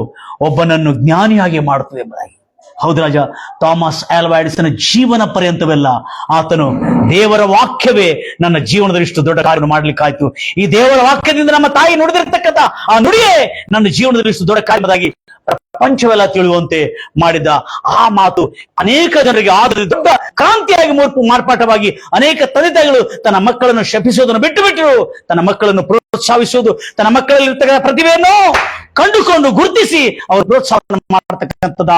ಒಬ್ಬನನ್ನು ಜ್ಞಾನಿಯಾಗಿ ಮಾಡುತ್ತದೆ ಎಂಬುದಾಗಿ. ಹೌದು ರಾಜ, ಥಾಮಸ್ ಆಲ್ವಾ ಎಡಿಸನ್ ಜೀವನ ಪರ್ಯಂತವೆಲ್ಲ ಆತನು ದೇವರ ವಾಕ್ಯವೇ ನನ್ನ ಜೀವನದಲ್ಲಿ ಇಷ್ಟು ದೊಡ್ಡ ಕಾರ್ಯ ಮಾಡ್ಲಿಕ್ಕಾಯ್ತು, ಈ ದೇವರ ವಾಕ್ಯದಿಂದ ನಮ್ಮ ತಾಯಿ ನುಡಿದಿರ್ತಕ್ಕಂಥ ಆ ನುಡಿಯೇ ನನ್ನ ಜೀವನದಲ್ಲಿ ಇಷ್ಟು ದೊಡ್ಡ ಕಾರ್ಯದಾಗಿ ಪ್ರಪಂಚವೆಲ್ಲ ತಿಳಿಯುವಂತೆ ಮಾಡಿದ ಆ ಮಾತು ಅನೇಕ ಜನರಿಗೆ ಆದ್ರೆ ದೊಡ್ಡ ಕ್ರಾಂತಿಯಾಗಿ ಮಾರ್ಪಾಟವಾಗಿ ಅನೇಕ ತಂದೆ ತಾಯಿಗಳು ತನ್ನ ಮಕ್ಕಳನ್ನು ಶಪಿಸುವುದನ್ನು ಬಿಟ್ಟು ಬಿಟ್ಟರು, ತನ್ನ ಮಕ್ಕಳನ್ನು ಪ್ರೋತ್ಸಾಹಿಸುವುದು, ತನ್ನ ಮಕ್ಕಳಲ್ಲಿ ಇರ್ತಕ್ಕಂಥ ಪ್ರತಿಭೆಯನ್ನು ಕಂಡುಕೊಂಡು ಗುರುತಿಸಿ ಅವರು ಪ್ರೋತ್ಸಾಹ ಮಾಡತಕ್ಕಂಥದ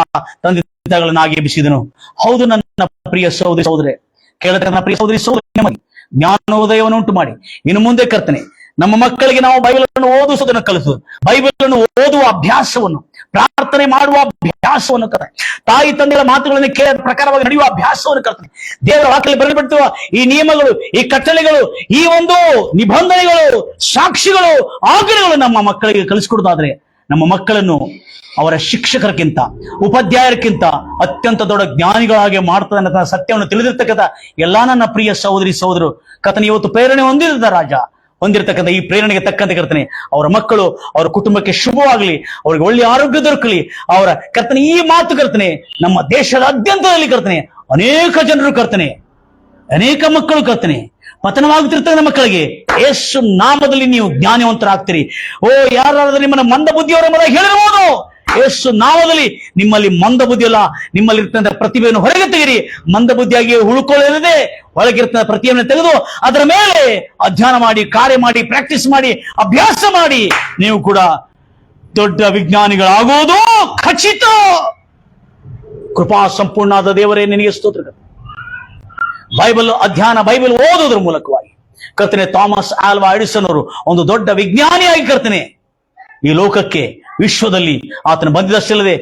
ತಂದೆ ತಾಯಿಗಳನ್ನಾಗಿ ಎಬ್ಬಿಸಿದನು. ಹೌದು ನನ್ನ ಪ್ರಿಯ ಸಹೋದರಿ ಸಹೋದರೇ, ಕೇಳತಕ್ಕ ನನ್ನ ಪ್ರಿಯ ಸಹೋದರಿ ಸಹೋದರಿ, ಜ್ಞಾನೋದಯವನ್ನು ಉಂಟು ಮಾಡಿ ಇನ್ನು ಮುಂದೆ ಕರ್ತನೆ ನಮ್ಮ ಮಕ್ಕಳಿಗೆ ನಾವು ಬೈಬಲ್ ಅನ್ನು ಓದಿಸುವುದನ್ನು ಕಲಿಸು, ಬೈಬಲ್ ಅನ್ನು ಓದುವ ಅಭ್ಯಾಸವನ್ನು, ಪ್ರಾರ್ಥನೆ ಮಾಡುವ ಅಭ್ಯಾಸವನ್ನು ಕರ್ತನೆ, ತಾಯಿ ತಂದೆಗಳ ಮಾತುಗಳನ್ನು ಕೇಳ ಪ್ರಕಾರವಾಗಿ ನಡೆಯುವ ಅಭ್ಯಾಸವನ್ನು ಕರ್ತನೆ, ದೇವರ ವಾಕ್ಯದಲ್ಲಿ ಬರೆದುಬಿಡುವ ಈ ನಿಯಮಗಳು, ಈ ಕಟ್ಟಳೆಗಳು, ಈ ಒಂದು ನಿಬಂಧನೆಗಳು, ಸಾಕ್ಷಿಗಳು, ಆಜ್ಞೆಗಳು ನಮ್ಮ ಮಕ್ಕಳಿಗೆ ಕಲಿಸಿಕೊಡುವುದಾದ್ರೆ ನಮ್ಮ ಮಕ್ಕಳನ್ನು ಅವರ ಶಿಕ್ಷಕರಿಗಿಂತ, ಉಪಾಧ್ಯಾಯರಿಗಿಂತ ಅತ್ಯಂತ ದೊಡ್ಡ ಜ್ಞಾನಿಗಳಾಗಿ ಮಾಡ್ತದೆ ಅನ್ನೋ ಸತ್ಯವನ್ನು ತಿಳಿದಿರ್ತಕ್ಕಂಥ ಎಲ್ಲಾ ನನ್ನ ಪ್ರಿಯ ಸಹೋದರಿ ಸಹೋದರರು ಕರ್ತನೆ ಇವತ್ತು ಪ್ರೇರಣೆ ಹೊಂದಿರತಕ್ಕಂಥ ಈ ಪ್ರೇರಣೆಗೆ ತಕ್ಕಂತೆ ಕರ್ತನೆ ಅವರ ಮಕ್ಕಳು, ಅವರ ಕುಟುಂಬಕ್ಕೆ ಶುಭವಾಗಲಿ, ಅವರಿಗೆ ಒಳ್ಳೆಯ ಆರೋಗ್ಯ ದೊರಕಲಿ. ಅವರ ಕರ್ತನೆ ಈ ಮಾತು ಕರ್ತನೆ ನಮ್ಮ ದೇಶದಾದ್ಯಂತದಲ್ಲಿ ಕರ್ತನೆ ಅನೇಕ ಜನರು ಕರ್ತನೆ, ಅನೇಕ ಮಕ್ಕಳು ಕರ್ತನೆ ಪತನವಾಗುತ್ತಿರ್ತಕ್ಕಂಥ ಮಕ್ಕಳಿಗೆ ಯೇಸು ನಾಮದಲ್ಲಿ ನೀವು ಜ್ಞಾನವಂತರಾಗ್ತೀರಿ. ಓ, ಯಾರಾದ್ರೂ ನಿಮ್ಮನ್ನ ಮಂದ ಬುದ್ಧಿಯವರ ಮೇಲೆ ಹೇಳಿರಬಹುದು, ಯೇಸು ನಾಮದಲ್ಲಿ ನಿಮ್ಮಲ್ಲಿ ಮಂದ ಬುದ್ಧಿ ಅಲ್ಲ, ನಿಮ್ಮಲ್ಲಿ ಇರ್ತಕ್ಕಂಥ ಪ್ರತಿಭೆಯನ್ನು ಹೊರಗೆ ತೆಗಿರಿ. ಮಂದ ಬುದ್ಧಿಯಾಗಿ ಉಳ್ಕೊಳ್ಳದೆ ಒಳಗಿರ್ತಕ್ಕಂಥ ಪ್ರತಿಭೆಯನ್ನು ತೆಗೆದು ಅದರ ಮೇಲೆ ಅಧ್ಯಯನ ಮಾಡಿ, ಕಾರ್ಯ ಮಾಡಿ, ಪ್ರಾಕ್ಟೀಸ್ ಮಾಡಿ, ಅಭ್ಯಾಸ ಮಾಡಿ ನೀವು ಕೂಡ ದೊಡ್ಡ ವಿಜ್ಞಾನಿಗಳಾಗುವುದು ಖಚಿತ. ಕೃಪಾ ಸಂಪೂರ್ಣಾದ ದೇವರೇ ನಿನಗೆ ಸ್ತೋತ್ರ. ಬೈಬಲ್ ಅಧ್ಯಯನ, ಬೈಬಲ್ ಓದೋದ್ರ ಮೂಲಕವಾಗಿ ಕರ್ತನೆ ಥಾಮಸ್ ಆಲ್ವಾ ಎಡಿಸನ್ ಅವರು ಒಂದು ದೊಡ್ಡ ವಿಜ್ಞಾನಿಯಾಗಿ ಕರ್ತನೆ ಈ ಲೋಕಕ್ಕೆ, ವಿಶ್ವದಲ್ಲಿ ಆತನ ಬಂದಿದಷ್ಟಲ್ಲದೆ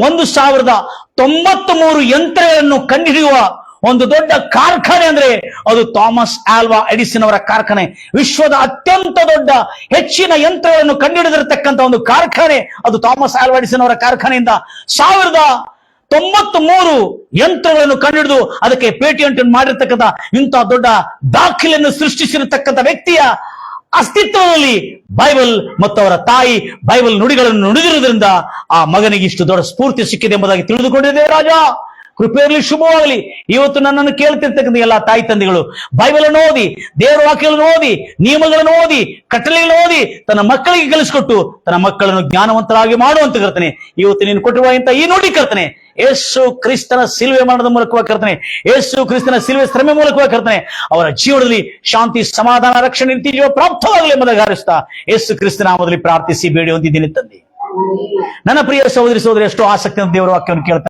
1093 ಯಂತ್ರಗಳನ್ನು ಕಂಡುಹಿಡಿಯುವ ಒಂದು ದೊಡ್ಡ ಕಾರ್ಖಾನೆ ಅಂದ್ರೆ ಅದು ಥಾಮಸ್ ಆಲ್ವಾ ಎಡಿಸನ್ ಅವರ ಕಾರ್ಖಾನೆ. ವಿಶ್ವದ ಅತ್ಯಂತ ದೊಡ್ಡ ಹೆಚ್ಚಿನ ಯಂತ್ರಗಳನ್ನು ಕಂಡುಹಿಡಿದಿರತಕ್ಕಂಥ ಒಂದು ಕಾರ್ಖಾನೆ ಅದು ಥಾಮಸ್ ಆಲ್ವಾ ಎಡಿಸನ್ ಅವರ ಕಾರ್ಖಾನೆಯಿಂದ 1093 ಯಂತ್ರಗಳನ್ನು ಕಂಡುಹಿಡಿದು ಅದಕ್ಕೆ ಪೇಟೆಂಟ್ ಮಾಡಿರ್ತಕ್ಕಂಥ ಇಂತಹ ದೊಡ್ಡ ದಾಖಲೆಯನ್ನು ಸೃಷ್ಟಿಸಿರತಕ್ಕಂಥ ವ್ಯಕ್ತಿಯ ಅಸ್ತಿತ್ವದಲ್ಲಿ ಬೈಬಲ್ ಮತ್ತು ಅವರ ತಾಯಿ ಬೈಬಲ್ ನುಡಿಗಳನ್ನು ನುಡಿದಿರುವುದರಿಂದ ಆ ಮಗನಿಗೆ ಇಷ್ಟು ದೊಡ್ಡ ಸ್ಫೂರ್ತಿ ಸಿಕ್ಕಿದೆ ಎಂಬುದಾಗಿ ತಿಳಿದುಕೊಂಡಿದೆ. ರಾಜ, ಕೃಪೆಯಲ್ಲಿ ಶುಭವಾಗಲಿ. ಇವತ್ತು ನನ್ನನ್ನು ಕೇಳ್ತಿರ್ತಕ್ಕಂಥ ಎಲ್ಲ ತಾಯಿ ತಂದೆಗಳು ಬೈಬಲ್ ಅನ್ನು ಓದಿ, ದೇವರ ವಾಕ್ಯಗಳನ್ನು ಓದಿ, ನಿಯಮಗಳನ್ನು ಓದಿ, ಕಟ್ಟಳೆಗಳನ್ನು ಓದಿ ತನ್ನ ಮಕ್ಕಳಿಗೆ ಕಲಿಸಿಕೊಟ್ಟು ತನ್ನ ಮಕ್ಕಳನ್ನು ಜ್ಞಾನವಂತರಾಗಿ ಮಾಡುವಂತ ಕರ್ತನೆ ಇವತ್ತು ನೀನು ಕೊಟ್ಟಿರುವ ಇಂಥ ಈ ನುಡಿ ಕರ್ತನೆ ಯೇಸು ಕ್ರಿಸ್ತನ ಸಿಲುವೆ ಮರಣದ ಮೂಲಕವಾಗಿ ಕರ್ತನೆ, ಯೇಸು ಕ್ರಿಸ್ತನ ಸಿಲುವೆ ಶ್ರಮೆ ಮೂಲಕವಾಗಿ ಕರ್ತನೆ ಅವರ ಜೀವನದಲ್ಲಿ ಶಾಂತಿ, ಸಮಾಧಾನ, ರಕ್ಷಣೆ, ನಿತ್ಯ ಪ್ರಾಪ್ತವಾಗಲಿ ಎಂಬುದಾಗಿ ಹಾರೈಸುತ್ತಾ ಯೇಸು ಕ್ರಿಸ್ತನ ನಾಮದಲ್ಲಿ ಪ್ರಾರ್ಥಿಸಿ ಬೇಡಿ ಹೊಂದಿದ್ದೀನಿ ತಂದೆ. ನನ್ನ ಪ್ರಿಯ ಸಹೋದರಿ ಸಹೋದರಿ ಎಷ್ಟೋ ಆಸಕ್ತಿ ದೇವರ ವಾಕ್ಯವನ್ನು ಕೇಳ್ತಾರೆ.